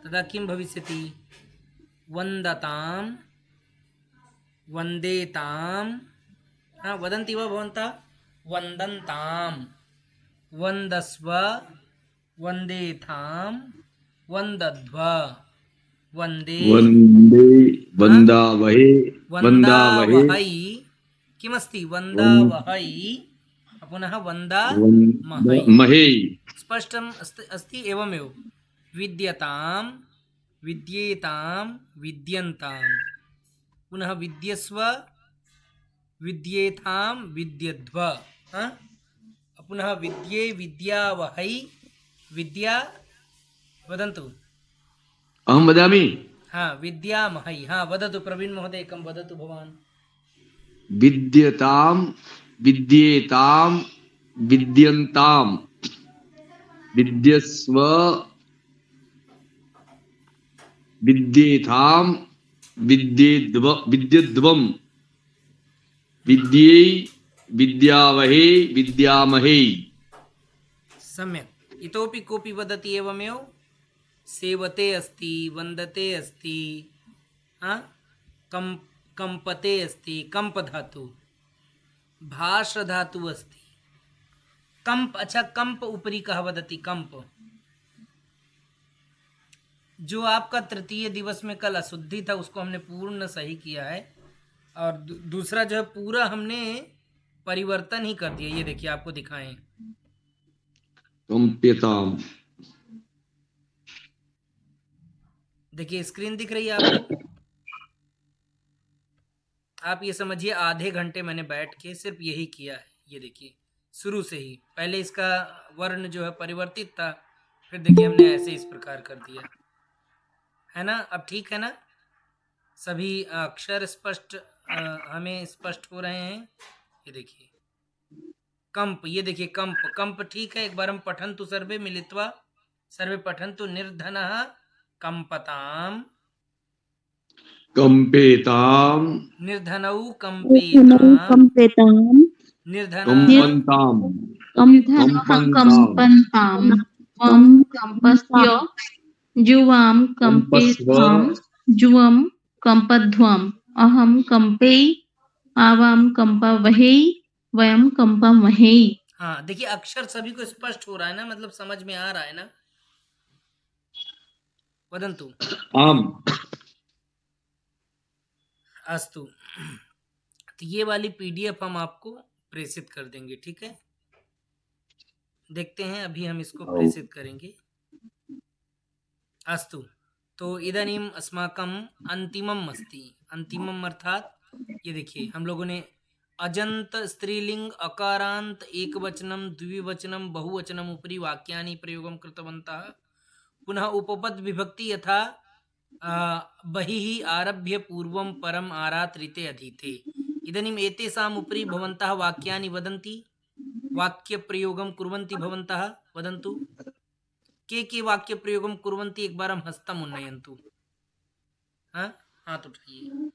तदा किं भविष्यति? वन्दतां वन्देतां वदन्ति वा भवन्तः? वन्दन्तां वन्दस्व वन्देथां वन्दध्व वन्दे वन्दे वन्दावहे वन्दावहे वन्दावहै किमस्ति? वन्दावहै पुनः वन्दामहै। महे स्पष्टम् अस्ति एवमेव विद्यतां विद्येतां विद्यन्तां पुनः विद्यस्व विद्येतां विद्यध्व पुनः विद्ये विद्यावहै विद्या वदन्तु। अहं वदामि विद्यामहै वदतु प्रवीण महोदय, एकं वदतु भवान्। विद्यतां विद्येतां विद्यन्तां विद्यस्व विद्येतां विद्यध्वं विद्ये विद्यावहे विद्यामहे। सम्यक्। इतोपि कोऽपि वदति एवमेव? सेवते अस्ति, वन्दते अस्ति, कंपते अस्ति, कंप धातु, भाष धातु अस्ति, कंप। अच्छा, कंप उपरि कः वदति? कंप। जो आपका तृतीय दिवस में कल अशुद्धि था उसको हमने पूर्ण सही किया है, और दूसरा जो है पूरा हमने परिवर्तन ही कर दिया। ये देखिए, आपको दिखाएं। कंप्यताम, देखिए स्क्रीन दिख रही है आपको? आप ये समझिए आधे घंटे मैंने बैठ के सिर्फ यही किया है। ये देखिए शुरू से ही, पहले इसका वर्ण जो है परिवर्तित था, फिर देखिए हमने ऐसे इस प्रकार कर दिया है ना। अब ठीक है ना? सभी अक्षर स्पष्ट हमें स्पष्ट हो रहे हैं। ये देखिए कंप, ये देखिए कंप, कंप ठीक है। एक बार हम पठन्तु सर्वे मिलित्वा, सर्वे पठन्तु। निर्धनः कंपताम, कंपेताम, निर्धनौ कंपेताम, कंपन्ताम, कंपन्ताम, कंपस्य जुवां कंपेताम, जुवं कंपध्वम्, अहं कंपे, आवां कंपावहै, वयं कंपामहे। देखिए अक्षर सभी को स्पष्ट हो रहा है ना, मतलब समझ में आ रहा है ना? वदन्तु। आम। अस्तु, तो ये वाली पीडीएफ हम आपको प्रेषित कर देंगे, ठीक है? देखते हैं, अभी हम इसको प्रेषित करेंगे। अस्तु, तो इदानीम् अस्माकम् अंतिमम् अस्ति। अंतिमम् अर्थात ये देखिए हम लोगों ने अजंत स्त्रीलिंग अकारांत एकवचनम द्विवचनम बहुवचनम उपरि वाक्यानि प्रयोगं कृतवन्तः। पुनः उपपद विभक्ति यथा बहिः आरभ्य पूर्वं परम आरात् ऋते अधीते। इदानीम् एतेषाम् उपरि भवन्तः वाक्यानि वदन्ति, वाक्य प्रयोगं कुर्वन्ति। भवन्तः वदन्तु के वाक्य प्रयोगं कुर्वन्ति? एक बार हम हस्तम् उन्नयन्तु। हाथ उठाइए।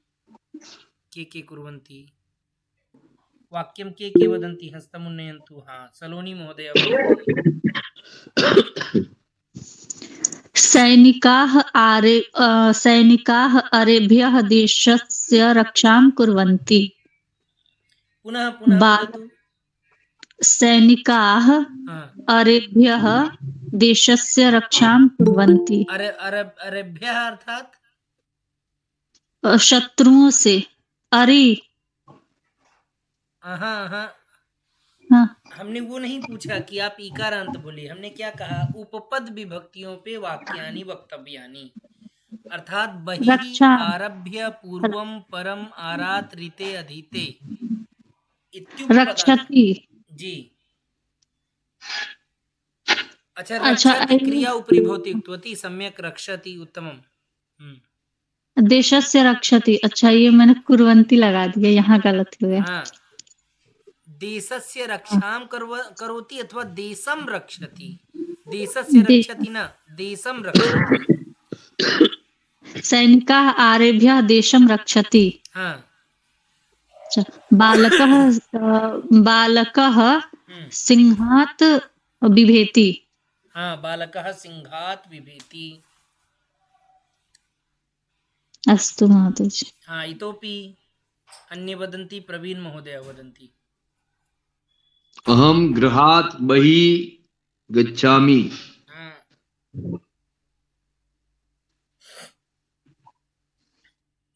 के कुर्वन्ति वाक्यं के वदन्ति? हस्तम् उन्नयन्तु। सलोनी महोदय। सैनिकाः अरेभ्यः देशस्य रक्षां कुर्वन्ति। पुनः वदतु। सैनिकाः अरेभ्यः देशस्य रक्षां कुर्वन्ति। अरेभ्यः अर्थात शत्रुओं से। अरे हमने वो नहीं पूछा कि आप इकारांत बोले। हमने क्या कहा? उपपद विभक्तियों पे वाक्यानि वक्तव्यानि, अर्थात बहिः आरभ्य पूर्वं परम आरात् ऋते अधीते रक्षति। जी अच्छा, रक्षति क्रिया उपरि भवति उक्तवती। सम्यक रक्षति, उत्तमम्। देशस्य रक्षति। अच्छा, ये मैंने कुर्वन्ति लगा दिया, यहाँ गलत हो गया। देशस्य रक्षां करोति अथवा देशं रक्षति। देशस्य रक्षति न, देशं रक्षति। सैनिकाः आरेभ्यः देशं रक्षति। बालकः सिंहात् बिभेति। बालकः सिंहात् बिभेति। अस्तु महोदय जी। हाँ, इतोपि अन्ये वदन्ति, प्रवीण महोदय वदन्ति। अहम गृहात् बहिः गच्छामि। हाँ,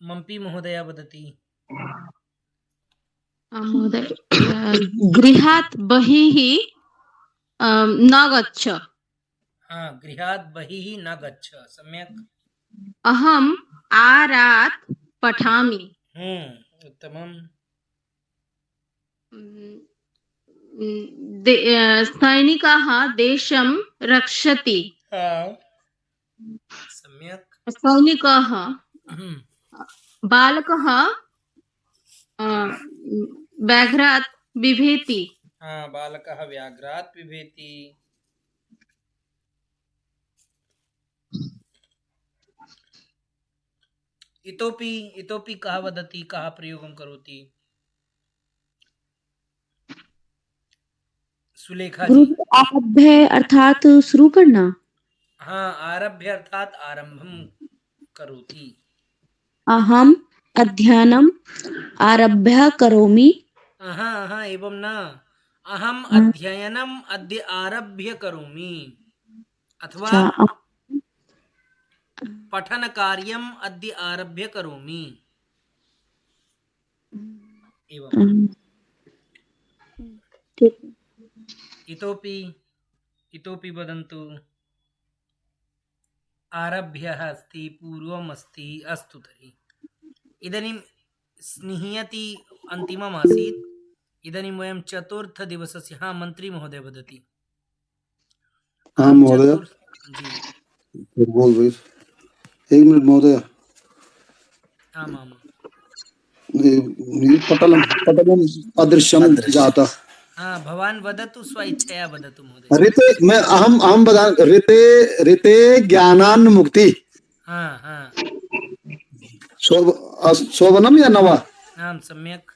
मम्पी महोदय वदति। महोदय गृहात् बहिः न गच्छ। हाँ, गृहात् बहिः न गच्छ, सम्यक्। अहम् आरात् पठामि। उत्तमम्। सैनिकः देशं रक्षति। हाँ, सम्यक्। सैनिकः बालकः व्याघ्रात् बिभेति। हाँ, बालकः व्याघ्रात् बिभेति। इतोपि इतोपि कः वदति, कः प्रयोगं करोति? सुलेखा जी। गुरु आरभ्य अर्थात शुरू करना। हाँ, आरभ्य अर्थात आरंभम करोति। अहम अध्ययनम आरभ्य करोमि। एवं न, अहम हाँ, अध्ययनम अद्य आरभ्य करोमि, अथवा अच्छा, पठन कार्यम अद्य आरभ्य करोमि। एवं ठीक। इतोपि इतोपि वदन्तु। आरभ्यः अस्ति, पूर्वम् अस्ति, अस्तु तर्हि। इदानीं स्निह्यति अन्तिमम् आसीत्। इदानीं वयं चतुर्थदिवसस्य, हाँ, मन्त्री महोदय वदति। हाँ महोदय, जी, बोल भाई, एक मिनट महोदय। आमाम्। ये पटलम पटलम अदृश्यम जाता। हाँ, भवान् वदतु, स्वेच्छया वदतु महोदय। ऋते मैं अहम बता ऋते ऋते ज्ञानान मुक्ति। हाँ, शोभनम या नवा? आम्, सम्यक्।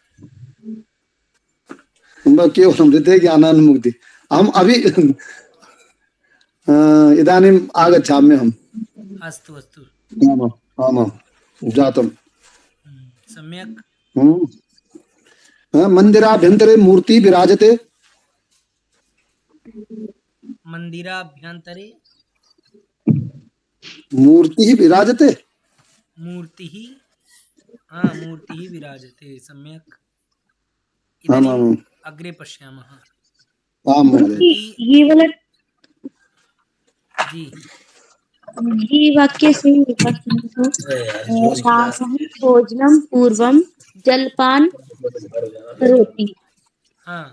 केवलम ऋते ज्ञानान मुक्ति। हम अभी इदानीम आगच्छामि हम। अस्तु अस्तु, आमाम् आमाम् जातम्। सम्यक्। मंदिराभ्यन्तरे मूर्ति विराजते। मन्दिराभ्यन्तरे मूर्ति विराजते। मूर्तिः, हाँ, मूर्तिः विराजते, सम्यक्। इदानीम् आमाम् अग्रे पश्यामः। आम् महोदय। ये वाला जी, ये वाक्य से भोजनम पूर्वम जलपान करोति। हाँ,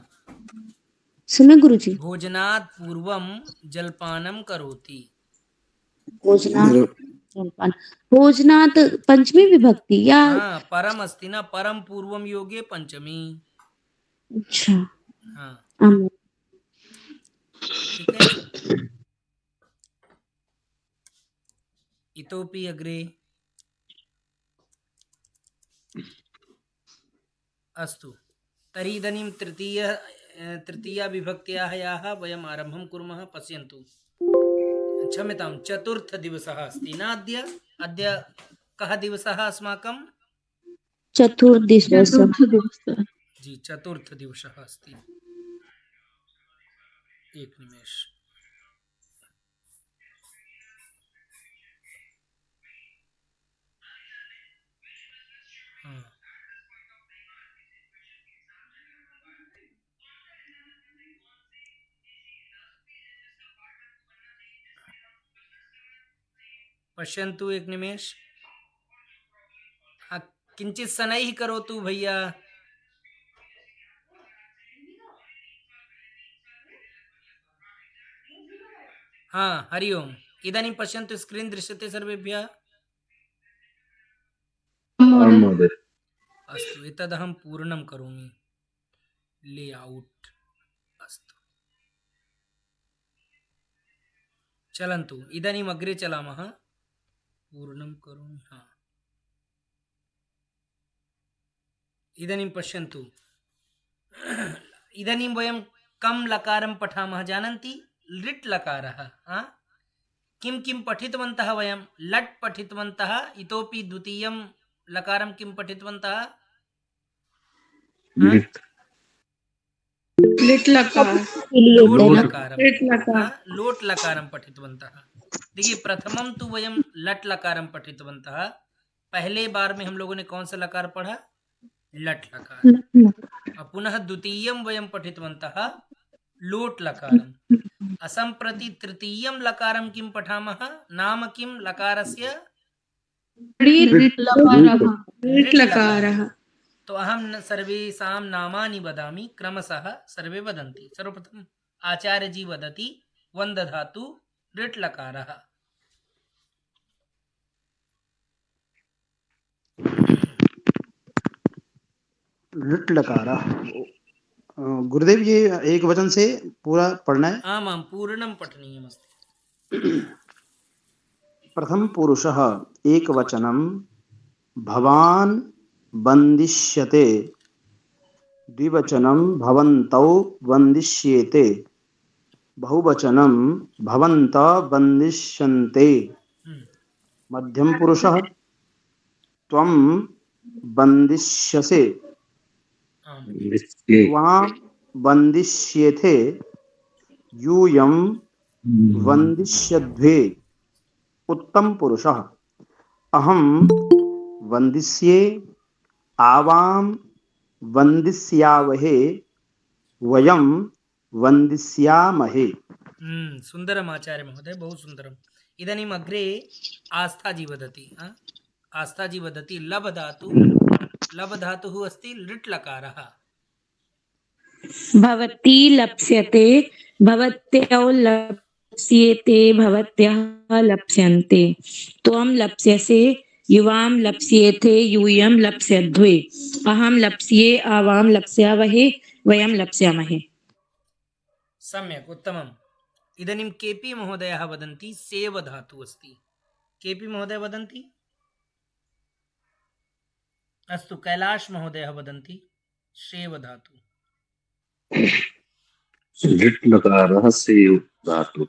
सुने गुरुजी। भोजनात् पूर्वं जलपानं करोति। भोजनात् जलपान, भोजनात् पंचमी विभक्ति या? हाँ, परम अस्ति न, परम पूर्वम योगे पंचमी। अच्छा, हाँ, आमाम्। ठीक है। इतोपि अग्रे। अस्तु, तर्हि इदानीं तृतीया विभक्त्याः याः वयम् आरम्भं कुर्मः। पश्यन्तु, क्षम्यतां, चतुर्थदिवसः अस्ति न अद्य। अद्य कः दिवसः अस्माकं? चतुर्दिवस। जी, चतुर्थदिवसः अस्ति। एक निमेष। हाँ, पश्यन्तु, एक निमेष। हाँ, किञ्चित् शनैः करोतु भैया। हाँ, हरि ओम्। इदानीं पश्यन्तु, स्क्रीन् दृश्यते सर्वेभ्यः? अस्तु, एतदहं पूर्णं करोमि। लेऔट् अस्तु, चलन्तु, इदानीम् अग्रे चलामः। पूर्णं करोमि। हाँ, इदानीं पश्यन्तु। इदानीं वयं कं लकारं पठामः जानन्ति? लिट् लकारः। हाँ, किं किं पठितवन्तः वयं? लट् पठितवन्तः, इतोपि द्वितीयं लकारं किं पठितवन्तः? हाँ? लिट् लकार के लिए लोट होता है ना। लकारं, लिट् लकार हाँ, लोट लकारं पठितवन्तः। देखिए प्रथमम तो वयं लट लकारं पठितवन्तः। पहले बार में हम लोगों ने कौन सा लकार पढ़ा? लट लकार। और पुनः द्वितीयं वयं पठितवन्तः लोट लकारम्। असम्प्रति तृतीयं लकारं किं पठामः? नाम किं लकारस्य? लिट् लकारः लिट् लकारः तो अहं सर्वेषां नामानि वदामि, क्रमशः सर्वे वदन्ति। सर्वप्रथम आचार्यजी वदति वन्दधातु ऋट् लकारः। ऋट लकारा। गुरुदेव ये एक वचन से पूरा पढ़ना है। आमां पूर्णं पठनीयमस्ति। प्रथम पुरुषः एक वचनम भवान वन्दिष्यते, द्विवचनम भवन्तौ वन्दिष्येते, बहुवचनम भवन्त वन्दिष्यन्ते, मध्यम पुरुषः त्वं वन्दिष्यसे, आम्। त्वां वन्दिष्येथे, यूयं वन्दिष्यध्वे, उत्तम पुरुषः अहं वन्दिष्ये, आवां वन्दिष्यावहे, वयं वन्दिष्यामहे। सुन्दरम् आचार्य महोदय, बहु सुन्दरम्। इदानीम् अग्रे आस्थाजी वदति। आस्थाजी वदति लभ धातुः अस्ति लृट् लकारः। भवती लप्स्यते, भवत्यौ लप्स्येते, भवत्यः लप्स्यन्ते, त्वं लप्स्यसे, युवां लप्स्येथे, यूयं लप्स्यध्वे, अहं लप्स्ये, आवां लप्स्यावहे, वयं लप्स्यामहे। सम्यक्, उत्तमम्। इदानीं केपी महोदयः वदन्ति सेव धातुः अस्ति। केपी महोदय वदन्ति? अस्तु, कैलाश महोदयः वदन्ति शेव धातु। लिट् लकारः सेव धातु।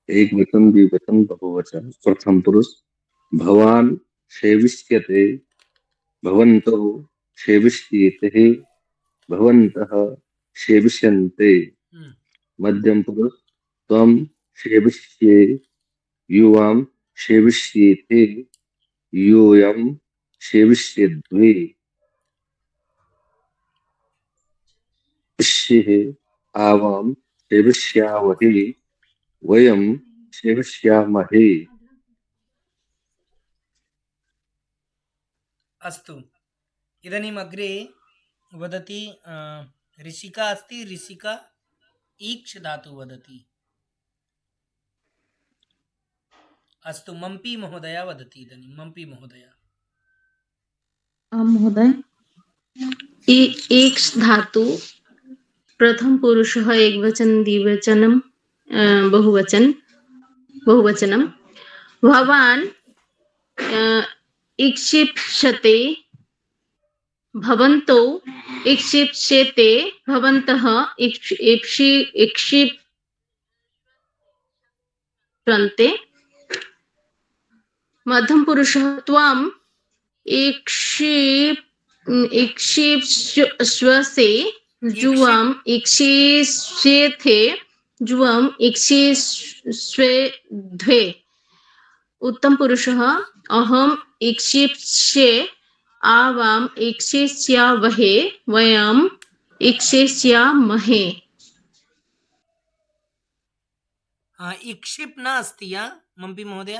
एक वचन, द्विवचन, बहुवचन। प्रथम पुरुष भवान सेविष्यते, भवन्तौ सेविष्येते, भवन्तः सेविष्यन्ते। मध्यम पुरुष त्वं सेविष्ये, युवां सेविष्येते, यूयं सेविष्यध्वे, आवां सेविष्यावहे, वयं सेविष्यामहे। अस्तु, इदानीम् अग्रे वदति ऋषिका अस्ति। ऋषिका ईक्ष् धातु वदति। अस्तु, मम्पी महोदया वदति। इदानीं मम्पी महोदया। महोदय एक धातु प्रथम पुरुषः एक वचन द्विवचनम बहुवचनम भवान इक्षिप्यते, भवन्तौ इक्षिप्येते, भवन्तः इक्षिप्यन्ते, मध्यम पुरुषः त्वं इक्षिप्यसे, जुवम् इक्षिप्येथे, जुवम् इक्षिप्यध्वे, उत्तम पुरुषः अहम् इक्षिप्ये, आवाम् इक्षिप्यावहे, वयम् इक्षिप्यामहे। इक्षिप् न अस्ति मम्पी महोदय,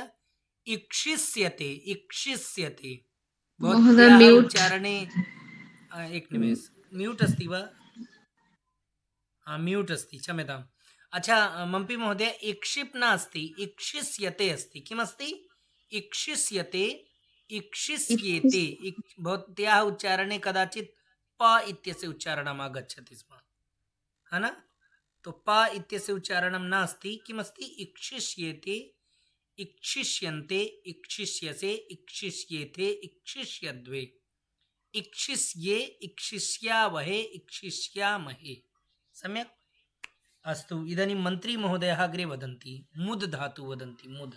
इक्षिष्यते। इक्षिष्यते भवत्याः उच्चारणे। एक निमेष, म्यूट् अस्ति वा? म्यूट् अस्ति, क्षम्यताम्। अच्छा मम्पी महोदय, इक्षिप् न अस्ति, इक्षिष्यते अस्ति। किमस्ति? इक्षिष्यते, इक्षिष्येते। भवत्याः उच्चारणे कदाचित् प इत्यस्य उच्चारणम् आगच्छति स्म, है न? तो प इत्यस्य उच्चारणं नास्ति। किमस्ति? इक्षिष्येते, इक्षिष्यन्ते, इक्षिष्यसे, इक्षिष्येथे, इक्षिष्यध्वे, इक्षिष्ये, इक्षिष्यावहे, इक्षिष्यामहे। सम्यक्। अस्तु इदानीं मन्त्री महोदयः अग्रे वदन्ति मुद् धातु वदन्ति मुद्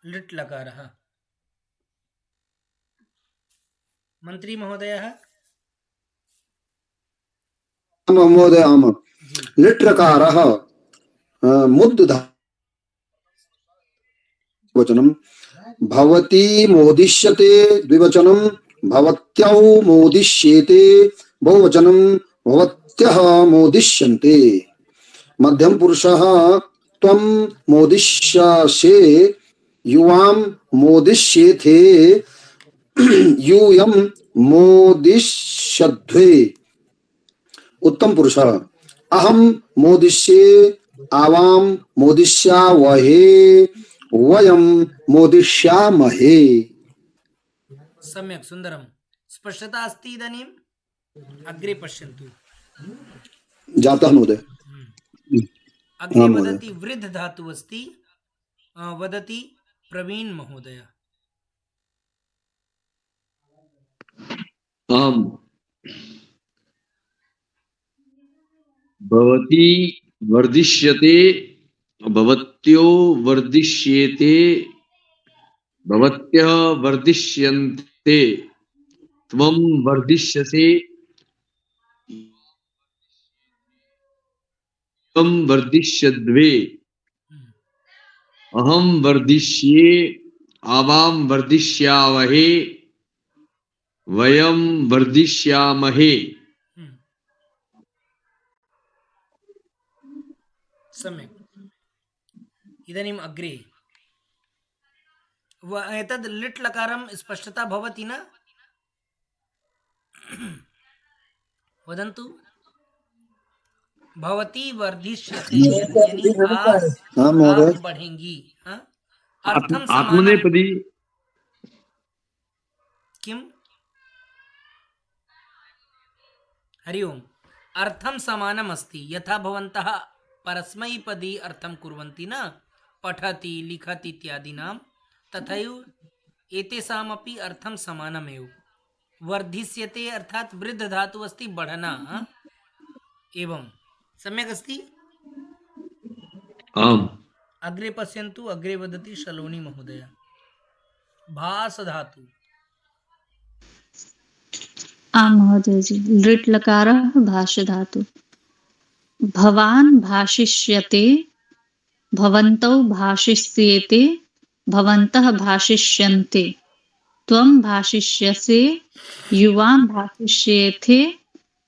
लिट् लकारः मन्त्री महोदयः महोदय आम जी लिट् लकारः मुद् वचनं भवती मोदिष्यते द्विवचनं भवत्यौ मोदिष्येते बहुवचनं भवत्यः मोदिष्यन्ते मध्यम पुरुषः त्वं मोदिष्यसे युवां मोदिष्येथे यूयं मोदिष्यध्वे उत्तम पुरुषः अहं मोदिष्ये आवां मोदिष्यावहे वयं मोदिष्यामहे। सम्यक् सुन्दरं स्पष्टता अस्ति इदानीम् अग्रे पश्यन्तु जातः महोदय। अग्रे हाँ, महोदय। वदति वृद्ध धातु अस्ति वदति प्रवीण महोदय आम् भवती वर्धिष्यते भवत्यो वर्धिष्येते भवत्यः वर्धिष्यन्ते त्वं वर्धिष्यसे त्वं वर्धिष्यद्वे अहं वर्धिष्ये आवां वर्धिष्यावहे वयं वर्धिष्यामहे। सम्यक् इदानीम् अग्रे एतद् लिट् लकारं स्पष्टता भवति न वदन्तु भवती वर्धिष्यते यानी हाँ, महोदय। आप बढ़ेंगी हाँ? अर्थम आत्मनेपदी किम हरि ओम अर्थम समानम अस्ति यथा भवन्तः परस्मैपदी अर्थं कुर्वन्ति न पठति लिखति इत्यादीनां तथैव एतेषामपि अर्थं समानमेव वर्धिष्यते अर्थात वृद्ध धातु अस्ति बढ़ना हाँ? एवं सम्यक् अस्ति आम् अग्रे पश्यन्तु अग्रे वदति शलोनी महोदय भास धातु आम् महोदय जी लृट् लकारः भाष्य धातु भवान् भाषिष्यते भवन्तौ भाषिष्येते भवन्तः भाषिष्यन्ते त्वं भाषिष्यसे युवां भाषिष्येथे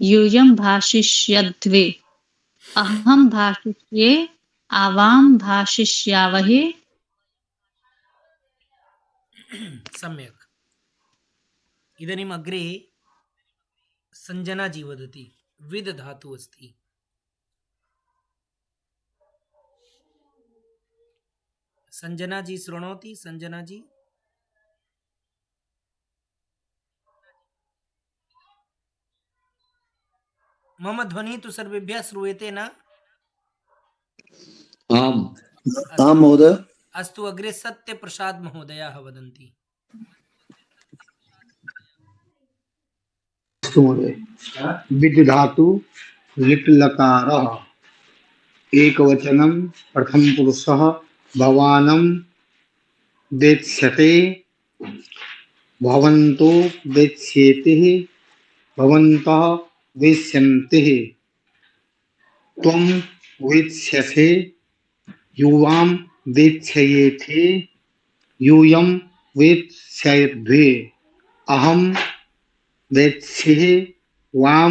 यूयं भाषिष्यध्वे अहं भाषिष्ये आवां भाषिष्यावहे। सम्यक् इदानीम् अग्रे संजना जी वदति विद धातु अस्ति संजना जी शृणोति संजना जी मम ध्वनिः तु सर्वेभ्यः श्रूयते न आम् आं महोदय। अस्तु अग्रे सत्यप्रसाद महोदयाः वदन्ति अस्तु महोदय विद् धातु लिट् लकारः एकवचनं प्रथम पुरुषः भवानं देत्स्यते भवन्तो देत्स्येते भवन्तः देत्स्यन्ते त्वं वेत्स्यसे युवां वेत्स्येथे यूयं वेत्स्यध्वे अहं वेत्स्ये वां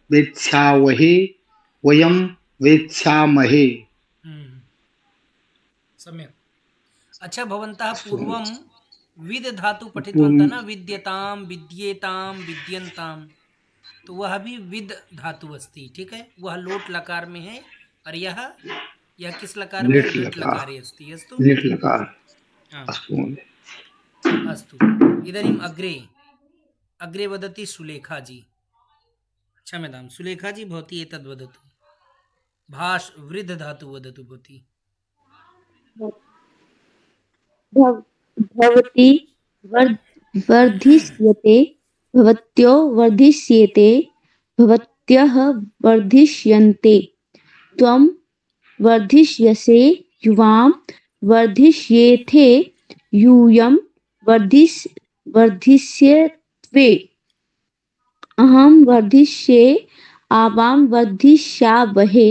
वेत्स्यावहे वयं वेत्स्यामहे। सम्यक् अच्छा भवन्तः पूर्वं विद धातु पठितवन्तः न विद्यतां विद्येतां विद्यन्तां तो वह भी विद धातु अस्ति ठीक है वह लोट लकार में है और यह किस लकार में लिट् लिट् लकार। लकारे अस्ति अस्तु लिट् लकार हाँ, अस्तु महोदय। अस्तु इदानीम् अग्रे अग्रे वदति सुलेखा जी क्षम्यतां सुलेखा जी भवती एतद् वदतु भाष वृद्ध धातु वदतु भवती भवती वर्धिष्यते भवत्यो वर्धिष्येते भवत्यः वर्धिष्यन्ते त्वं वर्धिष्यसे युवां वर्धिष्येथे यूयं वर्धिष्यत्वे अहं वर्धिष्ये आवां वर्धिष्यावहे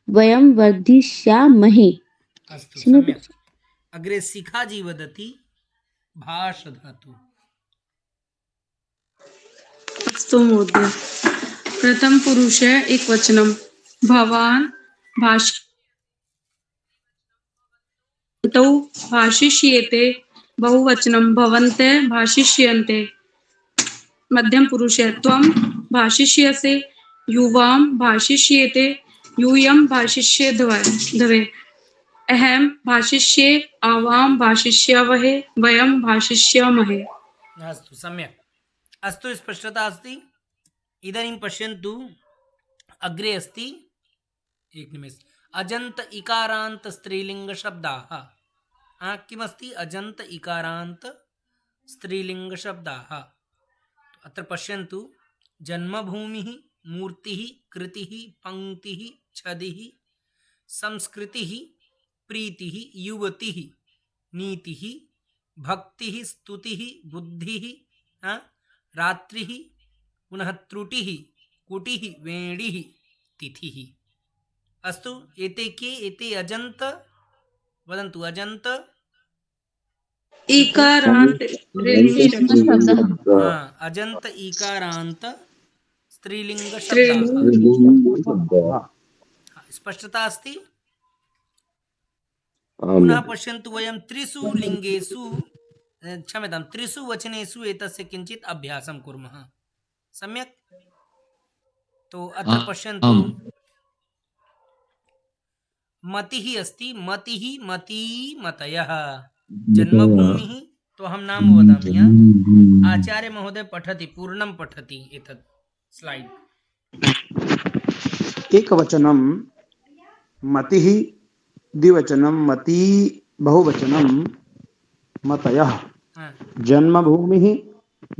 वयं वर्धिष्यामहे। अस्तु सम्यक्। अग्रे शिखाजी वदति भाष धातु। अस्तु महोदय। प्रथम पुरुष एकवचनम भवान भाषितौ भाषिष्येते बहुवचनम भवन्ते भाषिष्यन्ते। मध्यम पुरुष त्वं भाषिष्यसे युवां भाषिष्येते यूयं भाषिष्यध्वे अहं भाषिष्ये आवां भाषिष्यावहे वयं भाषिष्यामहे। अस्तु सम्यक्। अस्तु स्पष्टता अस्ति। इदानीं पश्यन्तु अग्रे अस्ति एक निमेष अजन्त इकारान्त स्त्रीलिंग शब्दाः किमस्ति अजन्त इकारान्त स्त्रीलिंग शब्दाः अत्र पश्यन्तु जन्मभूमिः मूर्तिः कृतिः पंक्तिः छदिः संस्कृतिः प्रीतिः युवतिः नीतिः भक्तिः स्तुतिः बुद्धिः रात्रिः पुनः त्रुटिः कुटिः वेणिः तिथिः। अस्तु एते के एते अजन्त वदन्तु अजन्त इकारांत अजन्त इकारान्त स्त्रीलिंग स्त्रीलिंग शब्दाः। स्पष्टता अस्ति। पुनः पश्यन्तु वयं त्रिषु लिंगेषु क्षम्यतां त्रिषु वचनेषु एतस्य किञ्चित् अभ्यासं कुर्मः। सम्यक्। तो अत्र पश्यन्तु मतिः अस्ति मतिः मती मतयः जन्मभूमिः। तो अहं नाम वदामि। आचार्य महोदय पठति पूर्णं पठति एतत् स्लाइड। एकवचनं मतिः द्विवचनं मती बहुवचनं मतयः जन्मभूमिः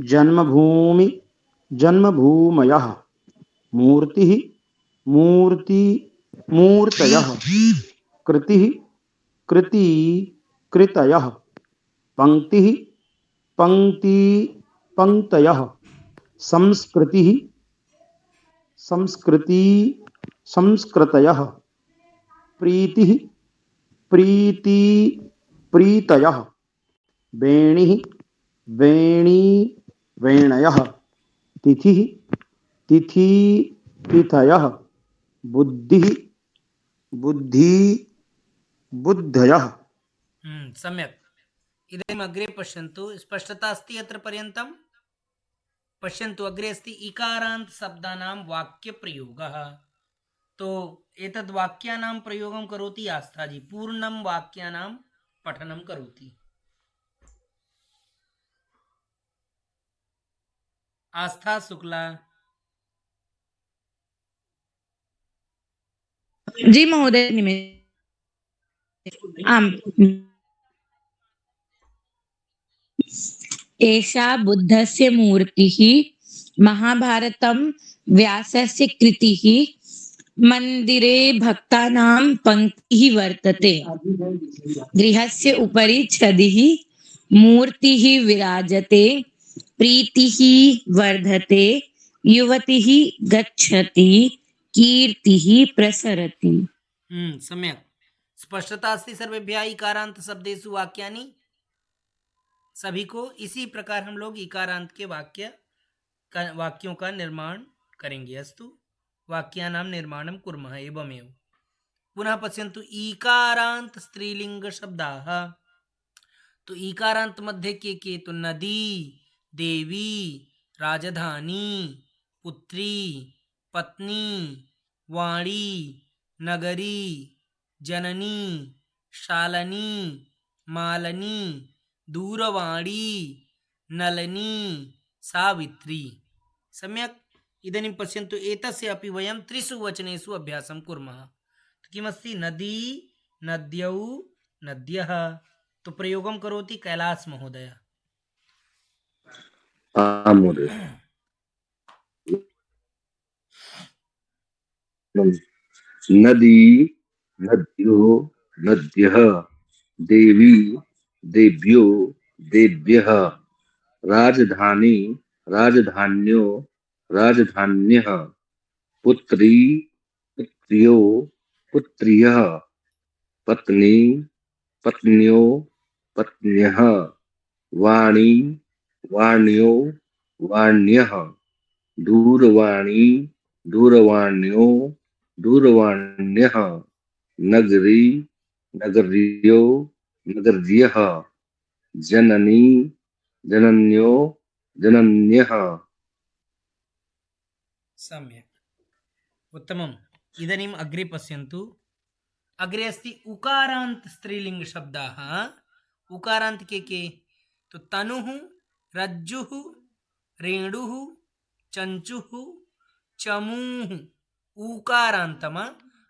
जन्मभूमि जन्मभूमयः मूर्तिः मूर्ति मूर्तयः कृतिः कृति कृतयः पंक्तिः पंक्ति पंक्तयः संस्कृतिः संस्कृति संस्कृतयः प्रीतिः प्रीति प्रीतयः वेणिः वेणी वेणयः तिथिः तिथि तिथयः बुद्धिः बुद्धि बुद्धयः। सम्यक्। इदानीम् अग्रे पश्यन्तु स्पष्टता अस्ति अत्र पर्यन्तं। पश्यन्तु अग्रे अस्ति इकारान्त शब्दानां वाक्यप्रयोगः। तो एतद् वाक्यानां प्रयोगं करोति आस्थाजी पूर्णं वाक्यानां पठनं करोति। आस्था शुक्ला जी महोदय आम् एषा बुद्धस्य मूर्तिः महाभारतं व्यासस्य कृतिः मन्दिरे भक्तानां पङ्क्तिः वर्तते गृहस्य उपरि छदिः मूर्तिः विराजते प्रीतिः वर्धते युवतिः गच्छति कीर्तिः प्रसरति। सम्यक्। स्पष्टता अस्ति सर्वेभ्यः। इकारांत शब्देषु वाक्यानि सभी को इसी प्रकार हम लोग इकारांत के वाक्यों का निर्माण करेंगे। अस्तु वाक्यानां निर्माणं कुर्मः एवमेव। पुनः पश्यन्तु ईकारांत स्त्रीलिंग शब्दाः। तो ईकारांत मध्ये के तो नदी देवी राजधानी पुत्री पत्नी वाणी नगरी जननी शालनी मालनी दूरवाणी नलनी सावित्री। सम्यक्। इदानीं पश्यन्तु एतस्य अपि वयं त्रिषु वचनेषु अभ्यासं कुर्मः। किमस्ति नदी नद्यौ नद्यः। तो प्रयोगं करोति कैलास महोदय। नदी नद्यो नद्यः देवी देव्यो देव्यः राजधानी राजधान्यो राजधान्यः पुत्री पुत्र्यो पुत्र्यः पत्नी पत्न्यो पत्न्यः वाणी वाण्यो वाण्यः दूरवाणी दूरवाण्यो दूरवाण्यः नगरी नगर्यो नगर्यः जननी जनन्यो जनन्यः सम्यक् उत्तमम् इदानीम् अग्रे पश्यन्तु अग्रे अस्ति उकारान्त स्त्रीलिंग शब्दाः उकारान्त के तो तनुः रज्जुः रेणुः चंचुः चमूः ऊकारान्तम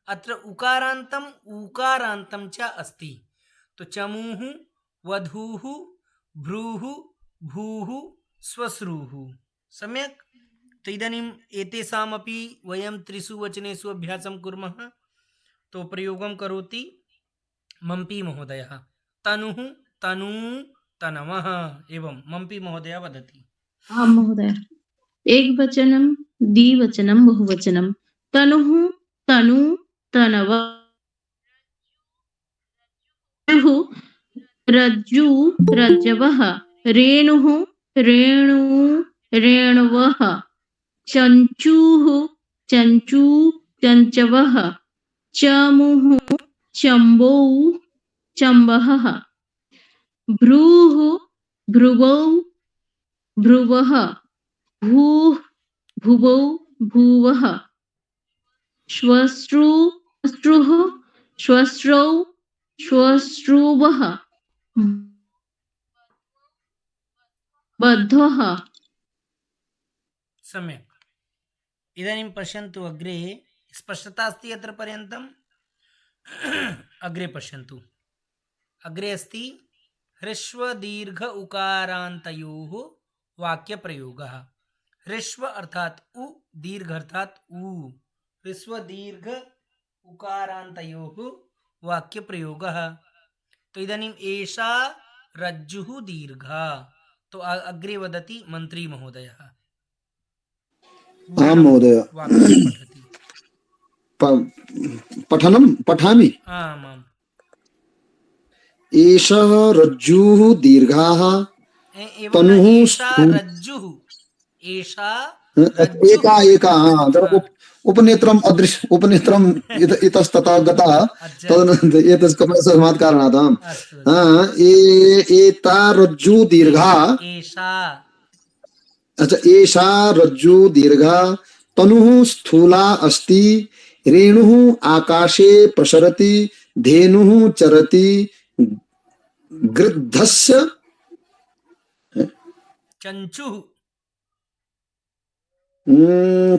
अत्र उकारान्तम् ऊकारान्तं च अस्ति तो चमूः वधूः भ्रूः भूः श्वश्रूः सम्यक् तो इदानीम् एतेषामपि वयं त्रिषु वचनेषु अभ्यासं कुर्मः तो प्रयोगं करोति मम्पी महोदयः तनुः तनू तनवः एवं मम्पी महोदय वदति आं महोदय एकवचनं द्विवचनं बहुवचनं तनुः तनु तनव रज्जु रज्जवः रेणुः रेणु रेणवः चंचुः चंचू चंचवः चमुः चम्बौ चम्बहः भ्रूः भ्रुवौ भ्रुवः भूः भुवौ भूवः श्वश्रु श्वश्रुः श्वश्रौ श्वश्रुवः बद्धः सम्यक् इदानीं पश्यन्तु अग्रे स्पष्टता अस्ति अत्र पर्यन्तम् अग्रे पश्यन्तु अग्रे अस्ति ह्रस्व दीर्घ उकारान्तयोः वाक्यप्रयोगः ह्रस्व अर्थात् उ दीर्घ अर्थात् उ ह्रस्व दीर्घ उकारान्तयोः वाक्यप्रयोगः तो इदानीम् एषा रज्जुः दीर्घा तो अग्रे वदति मन्त्री महोदयः आं महोदय वाक्यं पठति पठनं पठामि आमाम् एषः रज्जुः दीर्घाः एवं तनुः एषा रज्जुः एषा एका एका उपनेत्रम् अदृश्य उपनेत्रम् इतस्ततः गतः तदनन्तरम् एतस्मात् कारणात् एता रज्जु दीर्घा एषा अच्छा एषा रज्जु दीर्घा तनुः स्थूला अस्ति रेणुः आकाशे प्रसरति धेनुः चरति गृद्धस्य चंचुः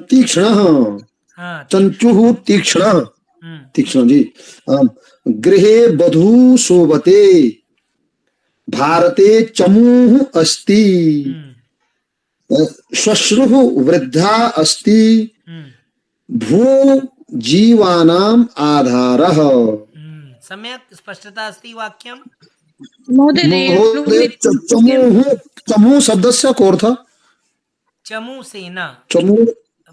तीक्ष्णः चंचुः तीक्ष्णः तीक्ष्ण जी गृहे वधू शोभते भारते चमूः अस्ति श्वश्रुः वृद्धा अस्ति भू जीवानाम् आधारः सम्यक् स्पष्टता अस्ति वाक्यं महोदय चमूः शब्दस्य कोऽर्थः चमू सेना चमू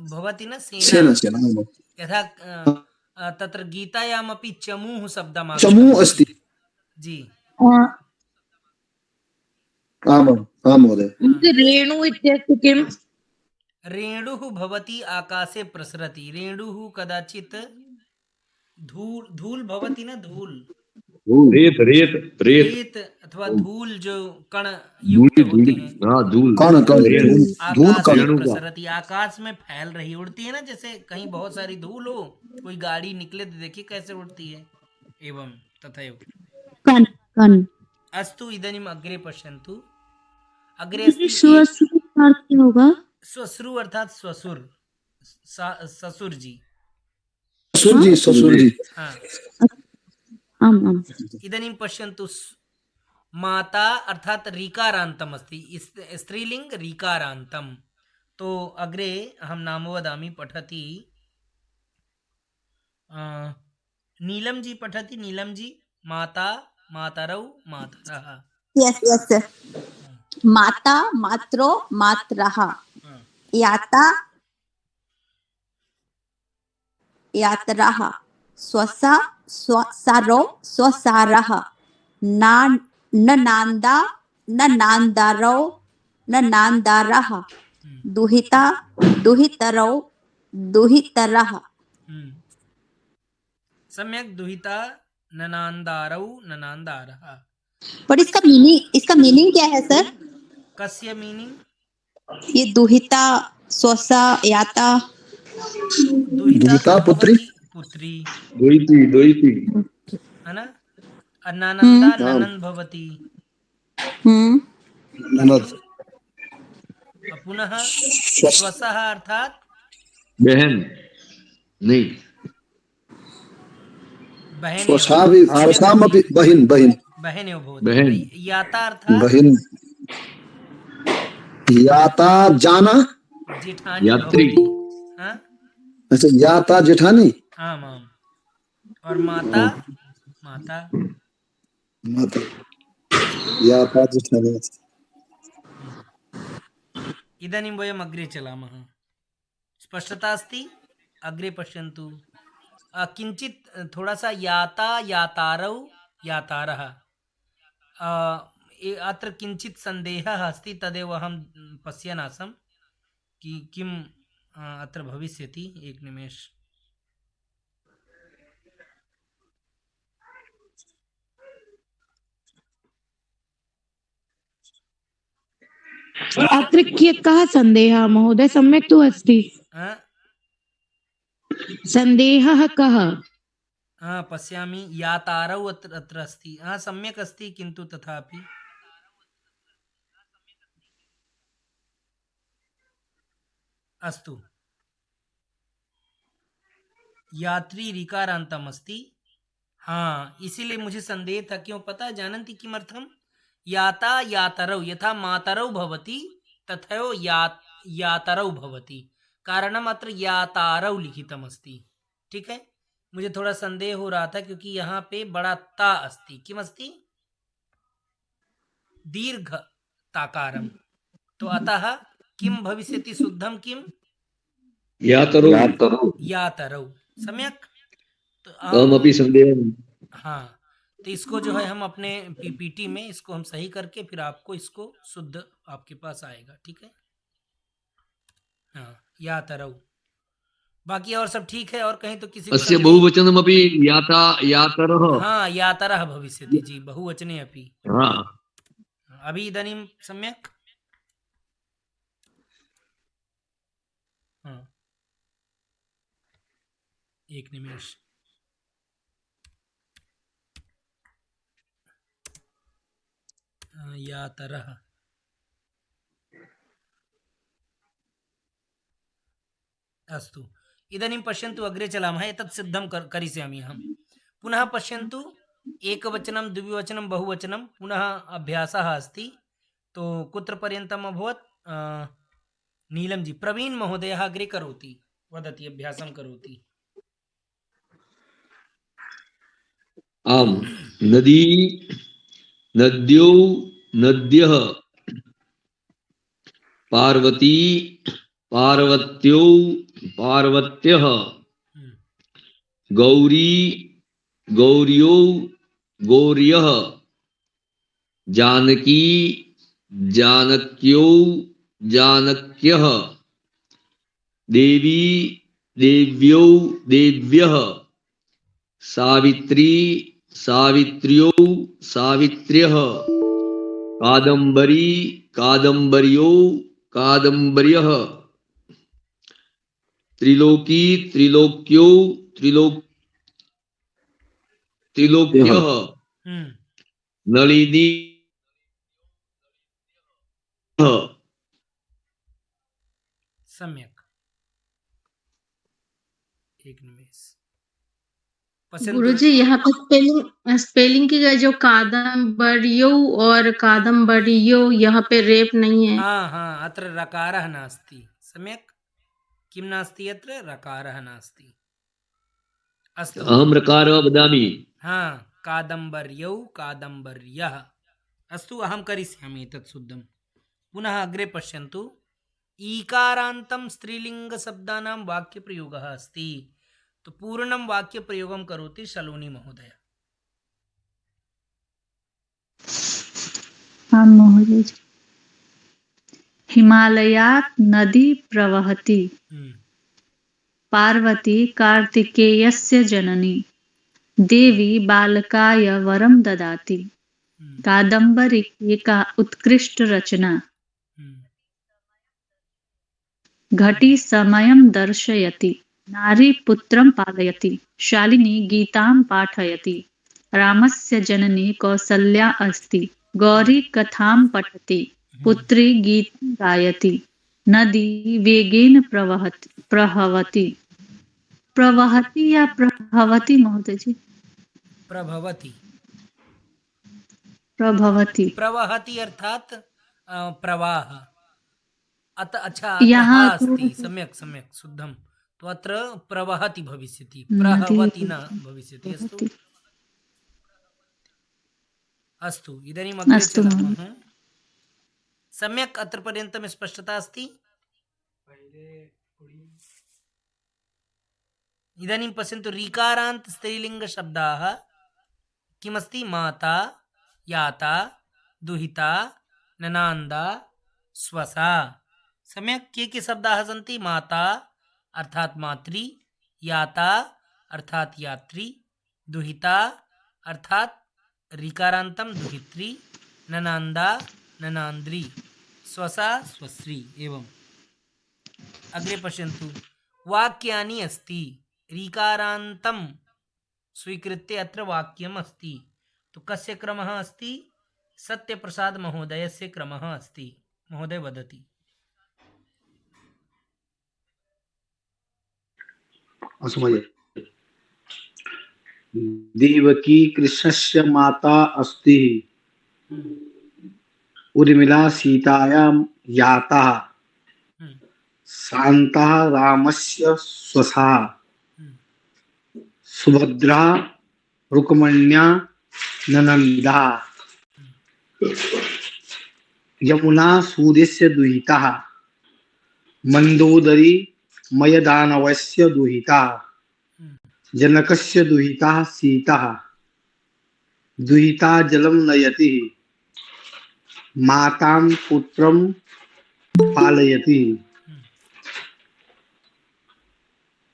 भवति न सेना सेना सेना यथा तत्र गीतायामपि चमूः शब्दम् चमू अस्ति जी आमाम् आं महोदय रेणु इत्यस्य किम् रेणुः भवति आकाशे प्रसरति रेणुः कदाचित् धूल भवति न धूल रेत रेत रेत रेत अथवा धूल जो कण युक्त होते हैं हाँ धूल कण धूल आकाश कण में प्रसरती आकाश में फैल रही उड़ती है ना जैसे कहीं बहुत सारी धूल हो कोई गाड़ी निकले तो देखिए कैसे उड़ती है एवं तथैव कन कन अस्तु इदानीम् अग्रे पश्यन्तु अग्रे श्वश्रु अर्थ होगा श्वश्रु अर्थात श्वशुर ससुर जी ससुर जी हाँ आम आम इदानीं पश्यन्तु माता अर्थात रीकारान्तम् अस्ति स्त्रीलिंग रीकारान्तं तो अग्रे अहं नाम वदामि पठति नीलम जी पठति, नीलम जी। माता मातरौ मातरः। Yes yes sir. हाँ, माता मात्रो मात्रः, हाँ, याता यातरः, स्वसा स्वसारो स्वसारः, ना न नांदा न नांदारो न नांदारः, हम्म, दुहिता दुहितरौ दुहितरः। सम्यक। दुहिता ननांदारौ ननांदारः। पर इसका मीनिंग क्या है सर? कस्य मीनिंग? ये दुहिता स्वसा याता। तो दुहिता दुहिता तो पुत्री। भवती पुत्री, द्वैती द्वैती है ना। अनानंदा हाँ। ननंद भवती। हम्म। ननद। और पुनः स्व- स्वसः अर्थात बहन नहीं बहनेव। स्वसा भी सम्यक आरसाम अस्ति। अपि बहिन बहिन बहनेव भवति। बहन याता अर्थात बहिन। याता जाना। जेठानी यात्री भवति। हाँ, अच्छा, याता जेठानी। आम आम। और माता माता। माता। अस्तु। याता जेठानी। इदानीं वयम् अग्रे चलामः। स्पष्टता अस्ति? अग्रे पश्यन्तु। किञ्चित् थोड़ा सा याता यातारौ यातारः, अत्र किञ्चित् सन्देहः अस्ति, तदेव अहं पश्यन् आसम् कि किम् अत्र भविष्यति। एकनिमेष। अत्र कः सन्देहः महोदय? सम्यक् तु अस्ति। सन्देहः कः? पश्यामि। यातारौ अत्र अस्ति। सम्यक् अस्ति, किन्तु तथापि अस्तु। यात्री ऋकारान्तम् अस्ति। हाँ, इसीलिए मुझे संदेह था। क्यों पता? जानन्ति किमर्थं? याता यातरौ, यथा मातरौ भवति तथैव यातरौ भवति। कारणम् अत्र यातारौ लिखितमस्ति। ठीक है। मुझे थोड़ा संदेह हो रहा था क्योंकि यहाँ पे बड़ा ता अस्ति। किमस्ति? दीर्घ ताकारम। तो अतः किम भविष्यति? शुद्धम किम? यातरो यातरौ। सम्यक। तो अहमपि संदेहं। हाँ, तो इसको जो है हम अपने पीपीटी में इसको हम सही करके फिर आपको इसको शुद्ध आपके पास आएगा। ठीक है। हाँ, यातरौ। बाकी और सब ठीक है? और कहीं तो किसी को अस्य संदेह? बहुवचनमपि याता यातरः। हाँ, यातरः भविष्यति जी, बहुवचने अपि। हाँ, अभी इदानीं सम्यक। हाँ, एक निमेष। यातरः। अस्तु। इदानीं पश्यन्तु, अग्रे चलामः। एतत् सिद्धं करिष्यामि अहं। पुनः पश्यन्तु, एकवचनं द्विवचनं बहुवचनं पुनः अभ्यासः अस्ति। तो कुत्र पर्यन्तम् अभवत्? नीलं जी, प्रवीण महोदयः अग्रे करोति, वदति, अभ्यासं करोति। आम। नदी नद्यो नद्यः, पार्वती पार्वत्यो पार्वत्यः, गौरी गौर्यो गौर्यः, जानकी जानक्यो जानक्यः, देवी देव्यो देव्यः, सावित्री सावित्र्यो सावित्र्यः, कादम्बरी कादम्बर्यो कादम्बर्यः, त्रिलोकी त्रिलोक्यो त्रिलोक्यः, नलिनी सम्यक। एक निमेष। पसंद गुरुजी यहाँ पे स्पेलिंग की गई, जो कादम्बर्यो और कादम्बरियो, यहाँ पे रेप नहीं है। हाँ हाँ, अत्र रकारः नास्ति। सम्यक। किं नास्ति? अत्र रकारः नास्ति। अस्तु अहम ऋकारः वदामि। हाँ कादम्बर्यौ कादम्बर्यः अस्तु अहं करिष्यामि एतत् शुद्धं पुनः अग्रे पश्यन्तु ईकारान्तं स्त्रीलिङ्गशब्दानां वाक्यप्रयोगः अस्ति तो पूर्णं वाक्यप्रयोगं करोति सलोनी महोदय हाँ महोदय जी। हिमालयात् नदी प्रवहति पार्वती कार्तिकेयस्य जननी देवी बालकाय वरं ददाति कादम्बरी एका उत्कृष्ट रचना घटी समयं दर्शयति नारी पुत्रं पालयति शालिनी गीतां पाठयति रामस्य जननी कौसल्या अस्ति गौरी कथां पठति पुत्री गीतं गायति नदी वेगेन प्रवहति प्रवहति या प्रभवति महोदय जी प्रभवति प्रभवति प्रवहति अर्थात प्रवाह अच्छा यहाँ अस्ति सम्यक् सम्यक् शुद्धं तो अत्र प्रवहति भविष्यति नदी प्रहवति न भविष्यति अस्तु प्रवहति। अस्तु इदानीम् अग्रे अस्तु चलामः सम्यक् अत्र पर्यन्तं स्पष्टता अस्ति इदानीं पश्यन्तु ऋकारान्त स्त्रीलिङ्गशब्दाः किमस्ति माता याता दुहिता ननान्दा स्वसा सम्यक् के शब्दाः सन्ति माता अर्थात् मातृ याता अर्थात् यात्री दुहिता अर्थात् ऋकारान्तं दुहित्री ननान्दा ननान्द्री स्वसा स्वश्री एवं अग्रे पश्यन्तु वाक्यानि अस्ति ऋकारान्तं स्वीकृत्य अत्र वाक्यम् अस्ति तो कस्य क्रमः अस्ति सत्यप्रसाद महोदयस्य क्रमः अस्ति महोदय वदति असमय देवकी कृष्णस्य माता अस्ति उर्मिला सीतायां याता शान्ता रामस्य स्वसा सुभद्रा रुक्मण्या ननन्दा यमुना सूर्यस्य दुहिता मंदोदरी मयदानवस्य दुहिता जनकस्य दुहिता सीता दुहिता जलं नयति मातां पुत्रं पालयति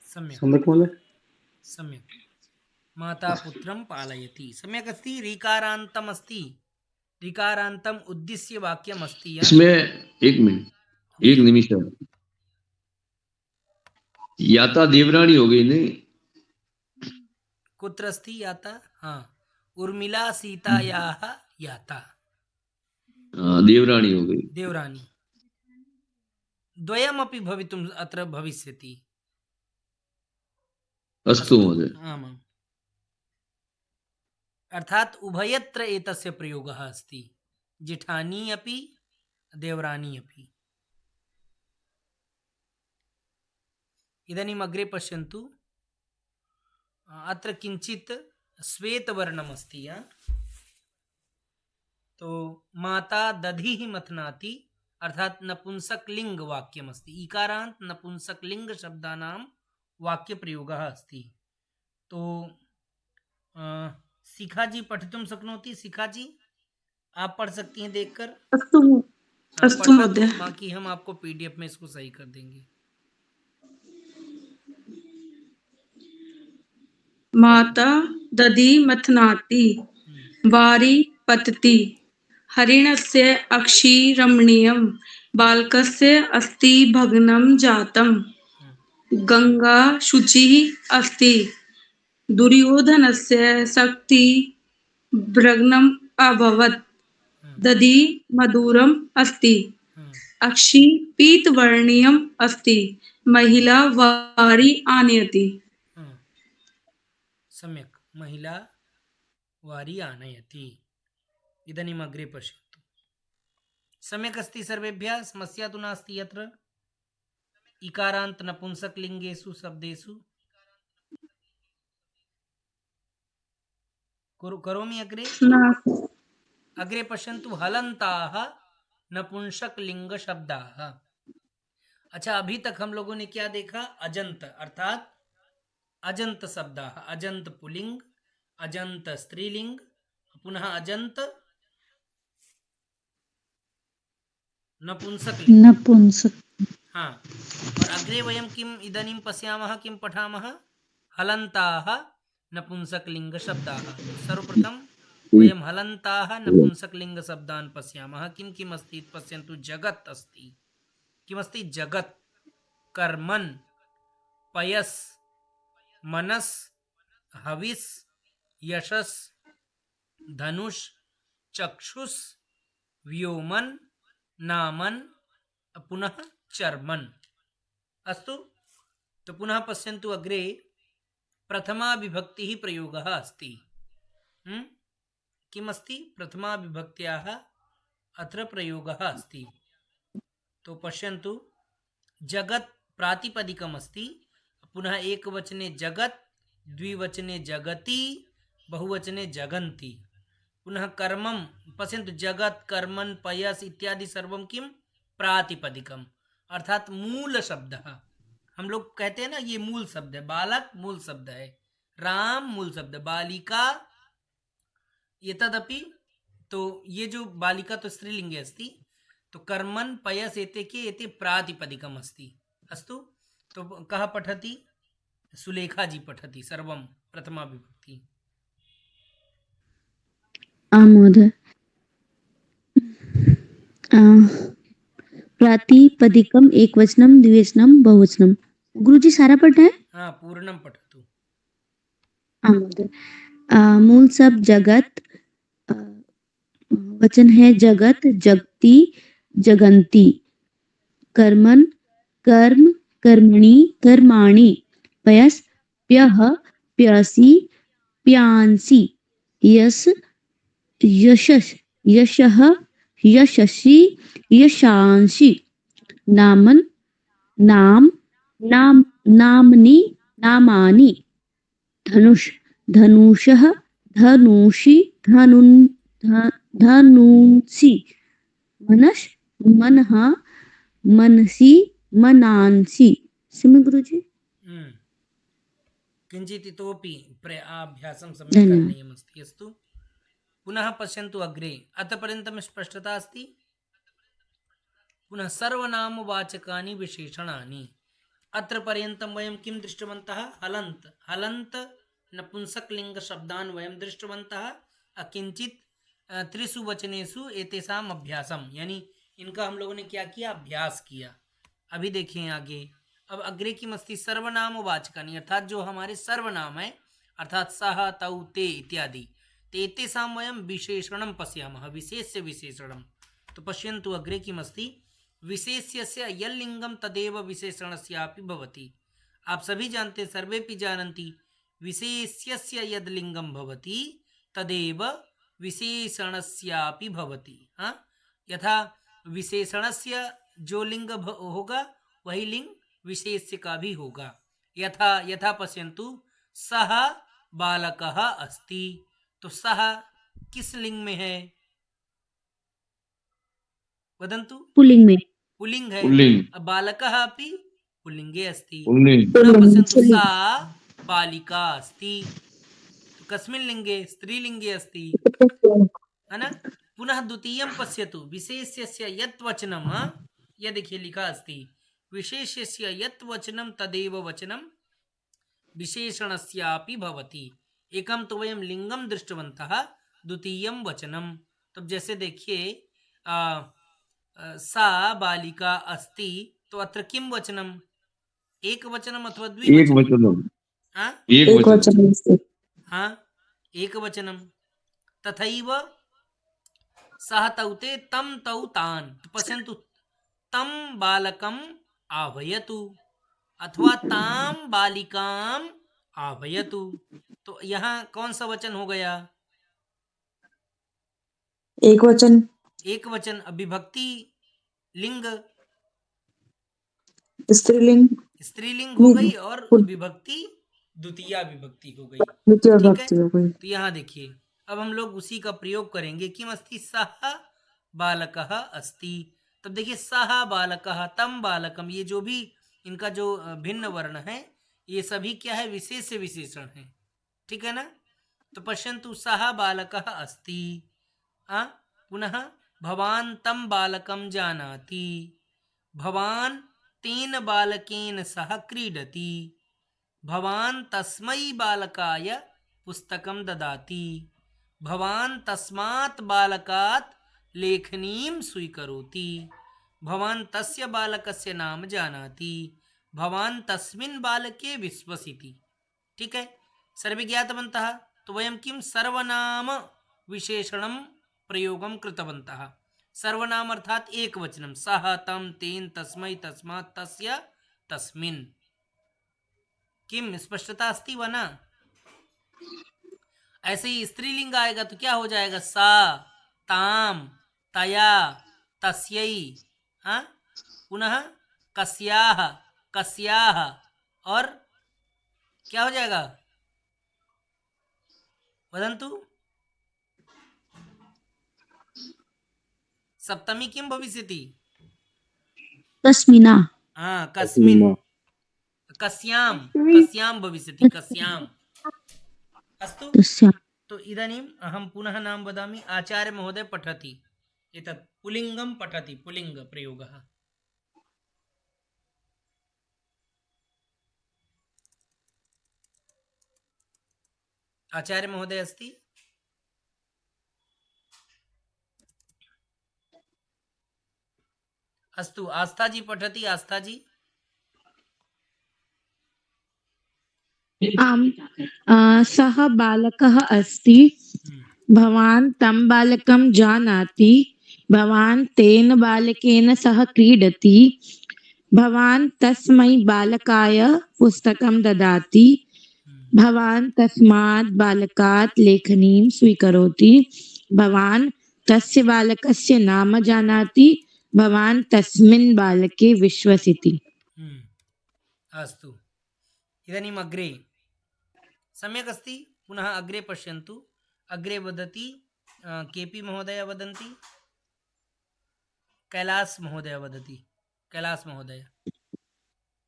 सम्यक् सम्यक् महोदय सम्यक् माता पुत्रं पालयति सम्यक् अस्ति ऋकारान्तम् अस्ति ऋकारान्तम् उद्दिश्य वाक्यम् अस्ति इसमें एक मिनट एक निमिष याता देवरानी हो गई नहीं कुत्र अस्ति याता हाँ उर्मिला सीतायाः याता देवरानी हो गई देवरानी द्वयमपि भवितुम् अत्र भविष्यति अस्तु महोदय आमाम् अर्थात् उभयत्र एतस्य प्रयोगः अस्ति जेठानी अपि देवरानी अपि इदानीम् अग्रे पश्यन्तु अत्र किञ्चित् श्वेतवर्णम् अस्ति तो माता दधिः मथनाति अर्थात नपुंसकलिंग वाक्यम् अस्ति इकारान्त नपुंसकलिंग शब्दानां वाक्य प्रयोगः अस्ति तो शिखा जी पठितुं शक्नोति शिखा जी आप पढ़ सकती हैं देखकर अस्तु अस्तु महोदय बाकी हम आपको पीडीएफ में इसको सही कर देंगे माता दधि मथनाति वारी पतति हरिणस्य अक्षीरमणीयं बालकस्य अस्ति भग्नं जातं गंगा शुचिः अस्ति दुर्योधनस्य शक्ति भग्नम् अभवत् दधि मधुरम् अस्ति अक्षी पीतवर्णीयम् अस्ति महिला वारी आनयति सम्यक् महिला वारी आनयति इदानीम् अग्रे पश्यन्तु सम्यक् अस्ति सर्वेभ्यः समस्या तु नास्ति यत्र इकारान्त नपुंसकलिङ्गेषु शब्देषु करोमि अग्रे नास्ति। अग्रे पश्यन्तु हलन्ताः नपुंसकलिङ्गशब्दाः। अच्छा, अभी तक हम लोगों ने क्या देखा? अजंत अर्थात अजंत शब्दाः, अजंत पुल्लिंग, अजंत स्त्रीलिंग, पुनः अजंत नपुंसकलिंग। नपुंसक। हाँ, और अग्रे वयं किम् इदानीं पश्यामः, किं पठामः? हलन्ताः नपुंसकलिङ्गशब्दाः। तो सर्वप्रथम वयं हलन्ताः नपुंसकलिङ्गशब्दान् पश्यामः। किं किम् अस्ति पश्यन्तु। जगत् अस्ति। किमस्ति? जगत्, कर्मन्, पयस्, मनस्, हविस्, यशस्, धनुष, चक्षुष, व्योमन, नामन, पुनः चर्मन। अस्तु, तो पुनः पश्यन्तु अग्रे प्रथमा विभक्तिः प्रयोगः अस्ति। किम् अस्ति? प्रथमा विभक्त्याः अत्र प्रयोगः अस्ति। तो पश्यन्तु, जगत् प्रातिपदिकम् अस्ति, पुनः एकवचने जगत्, द्विवचने जगति, बहुवचने जगन्ति। पुनः कर्मं पश्यन्तु, जगत्, कर्मन्, पयस् इत्यादि सर्वं किं? प्रातिपदिकम् अर्थात मूल शब्दः। हम लोग कहते हैं ना, ये मूल शब्द है। बालक मूल शब्द है, राम मूल शब्द, बालिका ये तदपि। तो ये जो बालिका तो स्त्रीलिंगे अस्ति, तो कर्मन् पयस् एते के एते प्रातिपदिकम् अस्ति। अस्तु, तो कः पठति? सुलेखा जी पठति सर्वं प्रथमा विभक्ति। महोदय। प्रातिपदिकम एकवचनम द्विवचनम बहुवचनम। गुरुजी सारा पढ़ना है? हाँ, पूर्णम पठतु। महोदय। मूल शब्द जगत, वचन है जगत, जगति, जगंती। कर्मन, कर्म, कर्मणि, कर्माणि। पयस, प्यः, प्यसि, प्यांसि। यस, यशस्, यशः, यशसि, यशांसि। नामन, नाम, नाम, नामनि, नामानि। धनुष, धनुषः, धनुषि, धनुषि। मनस्, मनः, मनसि, मनांसि। सिम गुरुजी। किंचित् इतोपि अभ्यासं सम्यक् करणीयमस्ति। अस्तु, पुनः पश्यन्तु अग्रे। अतः पर्यन्तं स्पष्टता अस्ति? पुनः सर्वनामवाचकानि विशेषणानि। अत्र पर्यन्तं वयं किं दृष्टवन्तः? हलन्त, हलन्त नपुंसकलिङ्गशब्दान् वयं दृष्टवन्तः। किंचित् त्रिषु वचनेषु एतेषाम् अभ्यासम, यानी इनका हम लोगों ने क्या किया? अभ्यास किया। अभी देखें आगे। अब अग्रे किम अस्ति? सर्वनामवाचकानि अर्थात जो हमारे सर्वनाम है, अर्थात सः, तौ, ते इत्यादि। तेतेषां वयं विशेषणं पश्यामः, विशेष्य विशेषणं। तो पश्यन्तु अग्रे किम् अस्ति? विशेष्यस्य यल्लिङ्गं तदेव विशेषणस्यापि भवति। आप सभी जानते, सर्वेपि जानन्ति, विशेष्यस्य यद् लिङ्गं भवति तदेव विशेषणस्यापि भवति। हाँ, यथा विशेषणस्य जो लिंग होगा वही लिंग विशेष्य का भी होगा। यथा यथा पश्यन्तु, सः बालकः अस्ति, तो सः किस लिंग में है? वदन्तु। पुल्लिंग में। पुल्लिंग है। पुल्लिंग। अब बालकः अपि पुल्लिंगे अस्ति। पुल्लिंग। पुनः पश्यन्तु, सा बालिका अस्ति, तो कस्मिन् लिंगे? स्त्रीलिंगे अस्ति, है ना। पुनः द्वितीयं पश्यतु, विशेष्यस्य यत् वचनं, यह देखिए लिखा अस्ति, विशेष्यस्य यत् वचनं तदेव वचनं विशेषणस्यापि भवति। एकं तो वयं लिंगं दृष्टवन्तः, द्वितीयं वचनं। तब जैसे देखिए, सा बालिका अस्ति, तो अत्र किं वचनम्? एक वचनम् अथवा द्विवचनम्? एक वचनम्। हाँ, एक वचनम्। हाँ, एक वचनम्। तथैव सः तौ ते तं तौ तान्। तो पश्यन्तु, तं बालकम् आह्वयतु अथवा तां बालिकाम् आह्वयतु। तो यहाँ कौन सा वचन हो गया? एक वचन। एक वचन। विभक्ति लिंग स्त्रीलिंग। स्त्रीलिंग हो गई और विभक्ति द्वितीया विभक्ति हो गई। द्वितीय ठीक है, विभक्ति हो गई। तो यहाँ देखिए, अब हम लोग उसी का प्रयोग करेंगे। किम अस्ति सः बालकः अस्ति। तब देखिए सः बालकः तम बालकम, ये जो भी इनका जो भिन्न वर्ण है ये सभी क्या है, विशेष विशेषण है, ठीक है ना। तो पश्यन्तु सः बालकः अस्ति। पुनः भवान् तं बालकं जानाति, भवान् तेन बालकेन सह क्रीडति, भवान् तस्मै बालकाय पुस्तकं ददाति, भवान् तस्मात् बालकात् लेखनीं स्वीकरोति, भवान् तस्य बालकस्य नाम जानाति, भवान् तस्मिन् बालके विश्वसिति। ठीक है, सर्वे ज्ञातवन्तः। तो वयं किं सर्वनाम विशेषणं प्रयोगं कृतवन्तः। सर्वनाम अर्थात एक वचनम, सह तम तेन तस्मै तस्मात् तस्य तस्मिन्। किम स्पष्टता अस्ति वा न? ऐसे ही स्त्रीलिंग आएगा तो क्या हो जाएगा, सा ताम तया तस्यै, पुनः कस्याः कस्याः, और क्या हो जाएगा, वदन्तु। सप्तमी किं भविष्यति? तस्मिना। कस्मिन्, कस्यां कस्यां भविष्यति, कस्याम्। अस्तु, तो इदानीम् अहं पुनः नाम वदामि। आचार्य महोदय पठति, एतत् पुल्लिङ्गं पठति, पुल्लिङ्ग प्रयोगः। आचार्य महोदय अस्ति? अस्तु, आस्था जी पठति। आस्था जी। आम् सः बालकः अस्ति, भवान् तं बालकं जानाति, भवान् तेन बालकेन सह क्रीडति, भवान् तस्मै बालकाय पुस्तकं ददाति, भवान् तस्मात् बालकात् लेखनीं स्वीकरोति, भवान् तस्य बालकस्य नाम जानाति, भवान् तस्मिन् बालके विश्वसिति। अस्तु, इदानीम् अग्रे सम्यक् अस्ति। पुनः अग्रे पश्यन्तु। अग्रे वदति केपी महोदय वदन्ति, कैलास महोदय वदति। कैलास महोदय।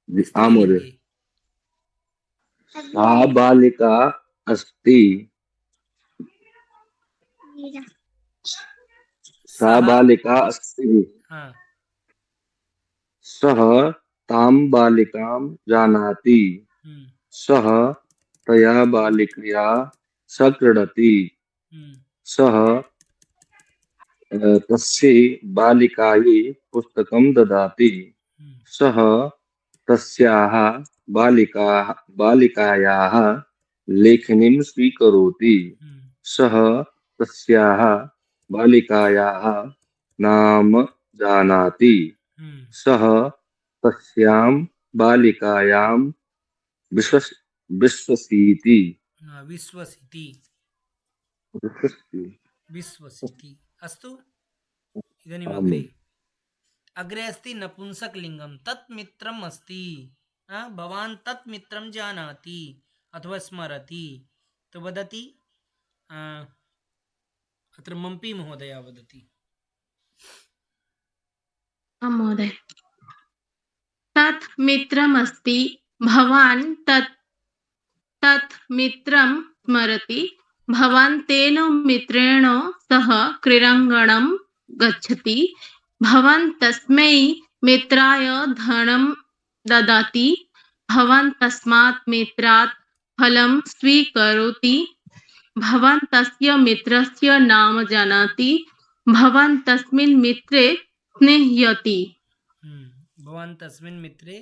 महोदय। सा बालिका अस्ति, सा बालिका अस्ति, सः तां बालिकां जानाति, सः तया बालिकया सह क्रीडति, सः तस्यै बालिकायै पुस्तकं ददाति, सः तस्याः बालिकायाः लेखनीं स्वीकरोति, सः तस्याः बालिकायाः नाम जानाति, सः तस्यां बालिकायां विश्वसिति। विश्वसिति। अस्तु, इदानीम् अग्रे अग्रे अस्ति नपुंसकलिङ्गं। तत् मित्रम् अस्ति, भवान् तत् मित्रं जानाति अथवा स्मरति। तो वदति अत्र मम्पी महोदया वदति। महोदय, तत् मित्रम् अस्ति, भवान् तत् मित्रं स्मरति, भवान् तेन मित्रेण सह क्रीडाङ्गणं गच्छति, भवान् तस्मै मित्राय धनं ददाति, भवान् तस्मात् मित्रात् फलं स्वीकरोति, भवान् तस्य मित्रस्य नाम जानाति, भवान् तस्मिन् मित्रे स्निह्यति। भवान् तस्मिन् मित्रे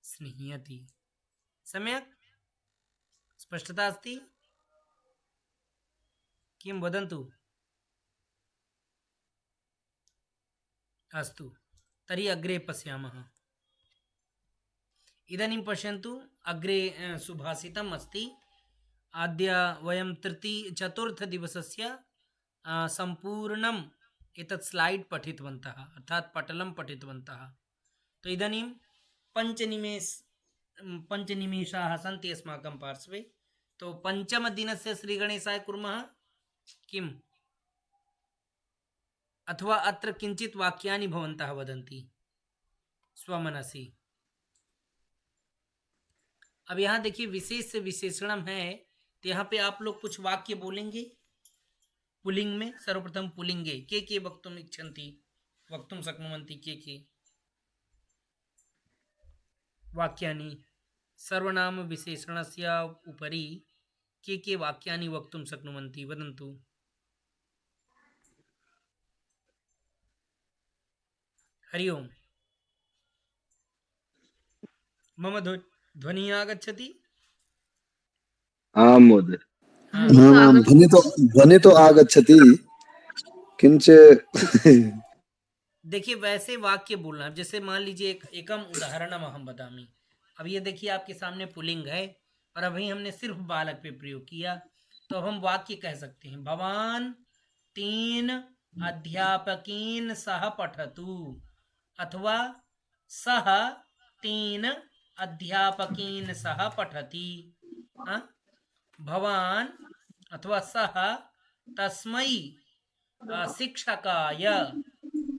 स्निह्यति। सम्यक् स्पष्टता अस्ति? किं वदन्तु? अस्तु, तर्हि अग्रे पश्यामः। इदानीं पश्यन्तु, अग्रे सुभाषितम् अस्ति। अद्य वयं चतुर्थदिवसस्य सम्पूर्णम् एतत् स्लैड् पठितवन्तः, अर्थात् पटलं पठितवन्तः। तो इदानीं पञ्चनिमेषाः सन्ति अस्माकं पार्श्वे। तो पञ्चमदिनस्य श्रीगणेशाय कुर्मः। किम अथवा अत्र किंचित वाक्यानि भवन्तः वदन्ति स्वमनसि। अब यहाँ देखिए विशेष से विशेषणम है, तो यहाँ पे आप लोग कुछ वाक्य बोलेंगे पुलिंग में। सर्वप्रथम पुलिंगे के वक्तुम इच्छन्ति वक्तुम शक्नुवन्ति के वाक्यानि सर्वनाम विशेषणस्य उपरि के वाक्यानि वक्तुं शक्नुवन्ति वदन्तु। हरि ओम। मम ध्वनि आगच्छति? आम् महोदय। हाँ, ध्वनि तो आगच्छति किंच देखिए वैसे वाक्य बोलना। अब जैसे मान लीजिए एकम उदाहरणम अहम बदामि। अब ये देखिए आपके सामने पुल्लिंग है और अभी हमने सिर्फ बालक पे प्रयोग किया, तो अब हम वाक्य कह सकते हैं भवान 3 अध्यापकेन सह पठतु, अथवा सह 3 अध्यापकेन सह पठति। भवान अथवा सह तस्मै शिक्षकाय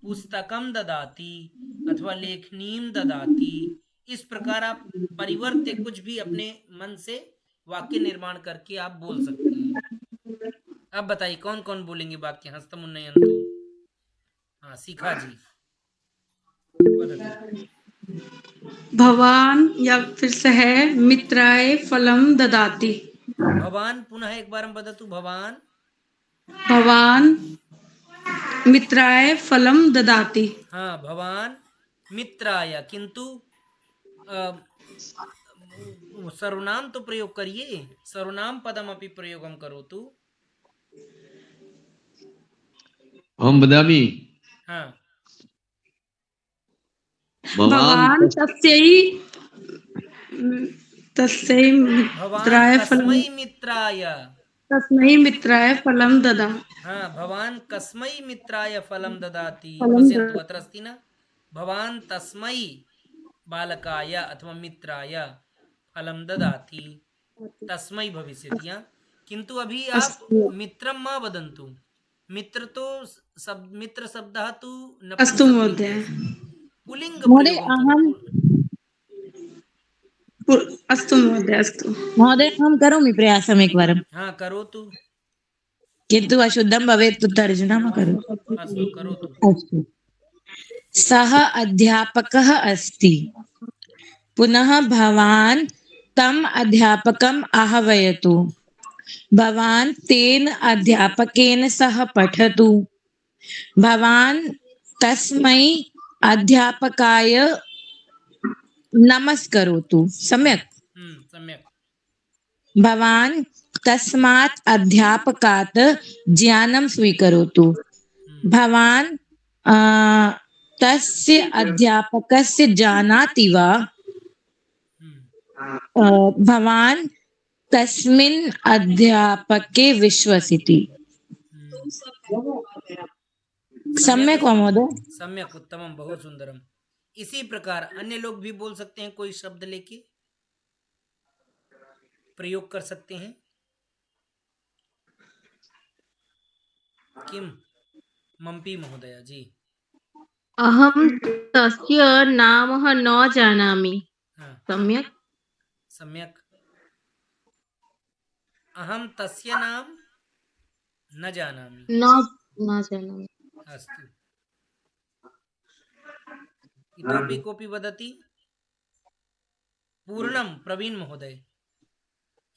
पुस्तकम ददाति अथवा लेखनीम ददाति। इस प्रकार आप परिवर्त्य कुछ भी अपने मन से वाक्य निर्माण करके आप बोल सकते हैं। अब बताइए कौन कौन बोलेंगे वाक्य? हस्तम उन्नयन्तु। हाँ शिखा जी। भवान या फिर सह मित्राय फलम ददाति। भवान पुनः एक बार हम बदतु। भवान मित्राय फलम ददाति। हाँ भवान मित्राय, किंतु सर्वनाम तो प्रयोग करिए, सर्वनाम पदम अपि प्रयोगम करोतु। अहम वदामि। हाँ भवान तस्यै मित्राय फलम तस्मै मित्राय फलम ददा। हाँ भवान कस्मै मित्राय फलम ददाति। पश्यन्तु अत्र अस्ति न, भवान तस्मै बालकाय अथवा मित्राय फलम ददाति, तस्मै भविष्यति। किंतु अभी आप मित्रम मा वदन्तु। मित्र तो मित्र शब्दः तु अस्तु महोदय। पुल्लिंग महोदय अहम अस्तु महोदय अस्तु महोदय अहं करोमि प्रयासम् एकवारं। हाँ करोतु। किन्तु अशुद्धं भवेत् तर्जनं करोतु। अस्तु करोतु। अस्तु। सः अध्यापकः अस्ति। पुनः भवान् तम् अध्यापकम् आह्वयतु। भवान् तेन अध्यापकेन सह पठतु। भवान् तस्मै अध्यापकाय नमस्करोतु। सम्यक्। सम्यक्। भवान् तस्मात् अध्यापकात् ज्ञानं स्वीकरोतु। भवान् तस्य अध्यापकस्य जानाति वा? भवान् तस्मिन् अध्यापके विश्वसिति। सम्यक् वा महोदय? सम्यक, उत्तमम, बहुत सुंदरम। इसी प्रकार अन्य लोग भी बोल सकते हैं, कोई शब्द लेके प्रयोग कर सकते हैं। किम मम्पी महोदया जी? अहम तस्य नामः न जानामि। सम्यक्। सम्यक। अहम तस्य नाम न जानामि। न जानामि। अस्तु। इतोपि कोऽपि वदति? पूर्णं प्रवीण महोदय।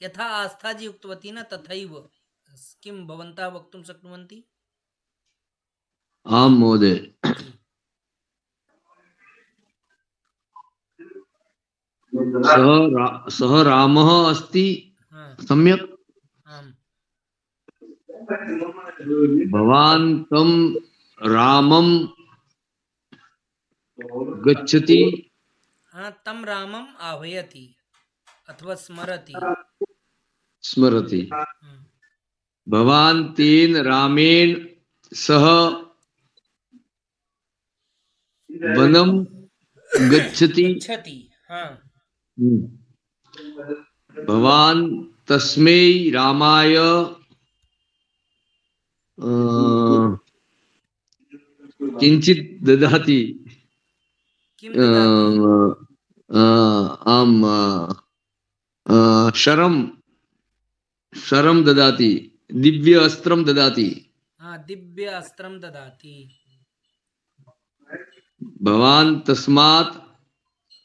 यथा आस्था जी उक्तवती न तथैव किं भवन्तः वक्तुं शक्नुवन्ति? आं महोदय। सः रामः अस्ति। सम्यक्। भवान् तं रामं गच्छति। तं रामम् आह्वयति अथवा स्मरति। स्मरति। भवान् तेन रामेण सह वनं गच्छति। भवान् तस्मै रामाय किंचित ददाति किम ददाति? आम शरम ददाति, दिव्य अस्त्रम ददाति। हाँ, दिव्य अस्त्रम ददाति। भवान तस्मात्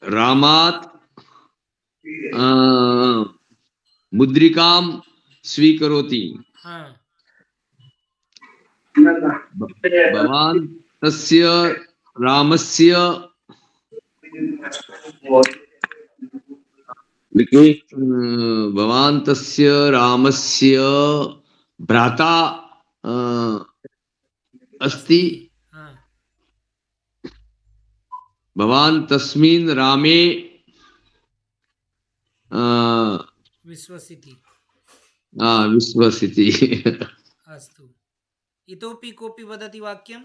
रामात् मुद्रिकाम स्वीकरोति। हाँ, भवान तस्य रामस्य लिखिए भवान तस्य रामस्य भ्राता अस्ति। हाँ, भवान तस्मिन् रामे विश्वसिति। विश्वसिति। अस्तु। इतोपि कोऽपि वदति वाक्यं?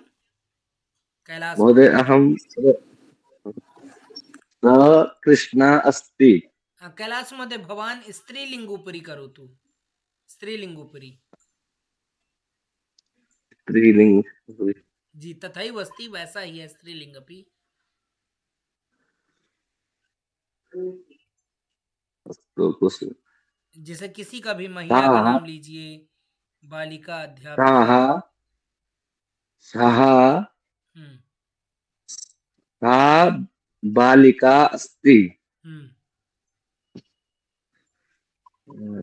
कैलास महोदय अहं स कृष्णा अस्ति। कैलास महोदय भवान् स्त्रीलिङ्गोपरि करोतु। स्त्रीलिङ्गोपरि स्त्रीलिंग जी, तथैव अस्ति, वैसा ही है स्त्रीलिंग अपि। तो कुछ जैसे किसी का भी महिला का हाँ नाम लीजिए, बालिका, हाँ अध्यापिका। सः हम्म, सा बालिका अस्ति। हम्म,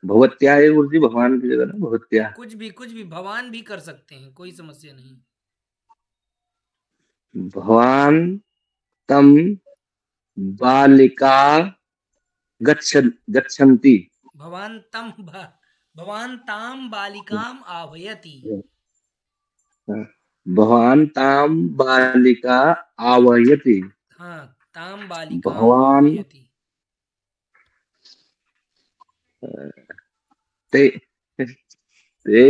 भवत्या है गुरुजी, भगवान की जगह ना भवत्या। कुछ भी भगवान भी कर सकते हैं, कोई समस्या नहीं। भवान तम बालिका गच्छन्ति। भवान ताम बालिकाम आह्वयति। भवान ताम बालिका आह्वयति। हाँ, ताम बालिकाम भवान आह्वयति। ते ते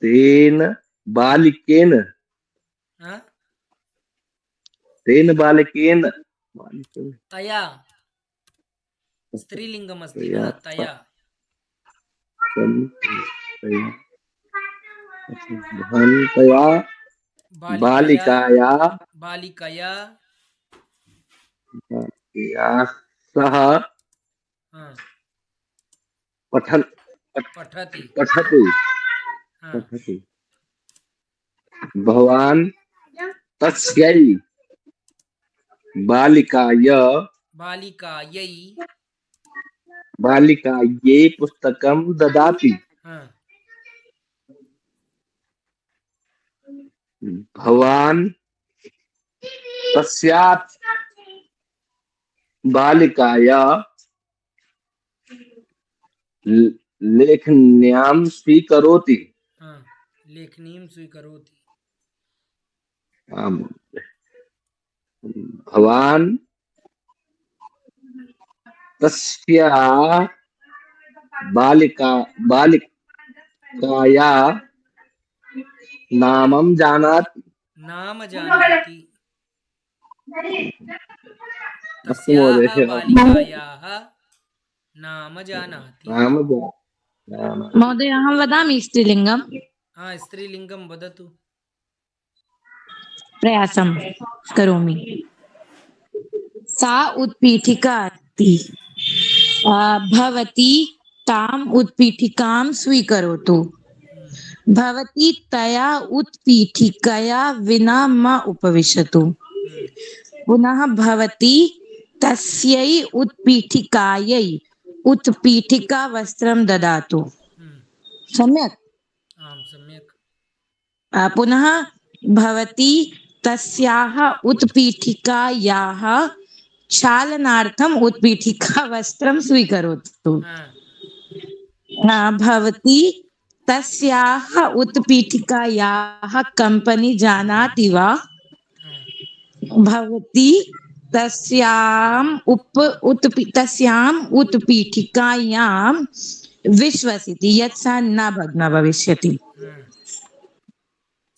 तेन बालिकेन हाँ, तेन बालिकेन तया स्त्रीलिंगम अस्ति न, तया। तया बालिकाया बालिकाया बालिकाया सह हाँ, पठति पठति। पठति हाँ, पठति। भवान तस्यै बालिकायै पुस्तकं ददाति। हाँ, भवान तस्यात् बालिकाया लेखन्यां स्वीकरोति। हाँ, लेखनीं स्वीकरोति। आम्। भवान तस्या बालिकाया नामं जानाति। नाम जानाति। अस्तु तस्याः महोदय। बालिकायाः नाम जानाति। महोदय अहं वदामि स्त्रीलिङ्गम्। हाँ, स्त्रीलिङ्गं वदतु। प्रयासं करोमि। सा उत्पीठिका अस्ति। भवती ताम् उत्पीठिकां स्वीकरोतु। भवती तया उत्पीठिकया विना मा उपविशतु। पुनः भवती तस्यै उत्पीठिकायै उत्पीठिका वस्त्रं ददातु। सम्यक्? आम्, सम्यक्। पुनः भवती तस्याः उत्पीठिकायाः क्षालनार्थम् उत्पीठिका वस्त्रं स्वीकरोतु। भवती तस्याः उत्पीठिकायाः कम्पनी जानाति वा? भवती तस्याम् उत्पीठिकायां विश्वसिति यत् सा न भग्ना भविष्यति।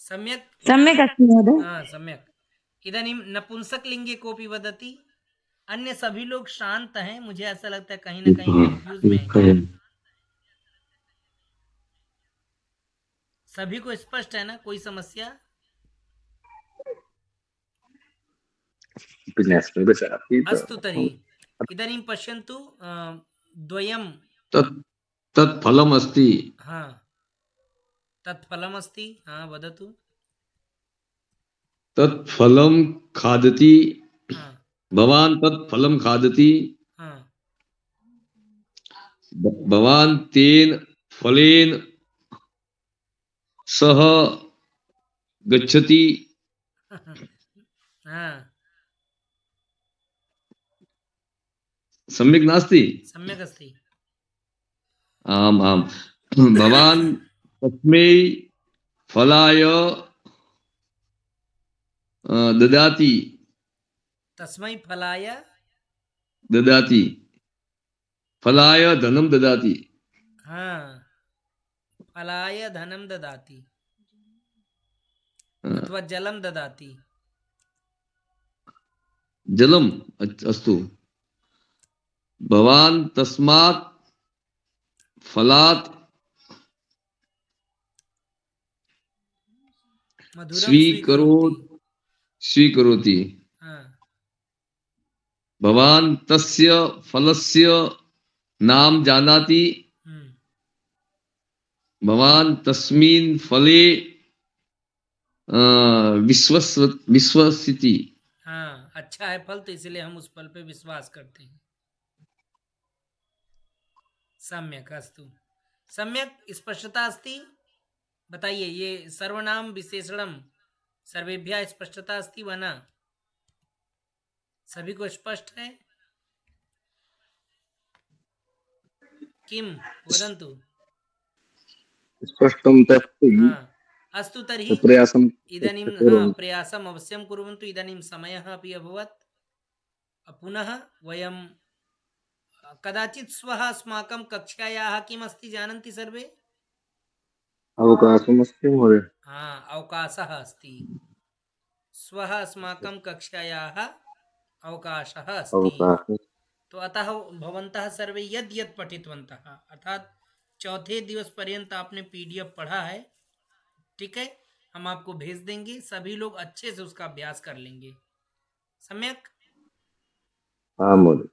सम्यक्। सम्यक् अस्ति महोदय। हाँ, सम्यक्। इदानीं नपुंसकलिंगे कोऽपि वदति? अन्य सभी लोग शांत हैं, मुझे ऐसा लगता है कहीं ना कहीं कंफ्यूज में हैं। सभी को स्पष्ट है ना, कोई समस्या? अस्तु तर्हि इदानीं पश्यन्तु द्वयं तत् तत्फलम् अस्ति। हाँ तत्फलमस्ति, हाँ वदतु। तत्फलं खादति, हाँ भवान् तत्फलं खादति, हाँ भवान् तेन फलेन सह गच्छति। हाँ सम्यक् नास्ति? सम्यक् अस्ति। आम् आम्। भवान् तस्मै फलाय ददाति, तस्मै फलाय ददाति, फलाय धनं ददाति। हाँ फलाय धनं ददाति अथवा जलं ददाति। जलम् अस्तु। भवान् तस्मात् फलात् मधुरं स्वीकरोति। हाँ भवान् तस्य फलस्य नाम जानाति, भवान् तस्मिन् फले विश्वसिति। हाँ अच्छा है फल तो इसलिए हम उस फल पे विश्वास करते हैं। सम्यक अस्तु, सम्यक स्पष्टता अस्ति। बताइए ये सर्वनाम विशेषणम सर्वेभ्यः स्पष्टता अस्ति वा न? सभी को स्पष्ट है? किम वदन्तु? स्पष्टं तस्ति। हाँ अस्तु तर्हि प्रयासं इदानीं प्रयासम् अवश्यं कुर्वन्तु। इदानीं समयः अपि अभवत्। पुनः वयं कदाचित् श्वः अस्माकं कक्षायाः किम् अस्ति जानन्ति सर्वे? अवकाशमस्ति महोदय। हाँ अवकाशः अस्ति। श्वः अस्माकं कक्षायाः अवकाशः अस्ति। तो अतः भवन्तः सर्वे यद् यद् पठितवन्तः अर्थात चौथे दिवस पर्यंत आपने पीडीएफ पढ़ा है, ठीक है, हम आपको भेज देंगे। सभी लोग अच्छे से उसका अभ्यास कर लेंगे। सम्यक? हाँ महोदय।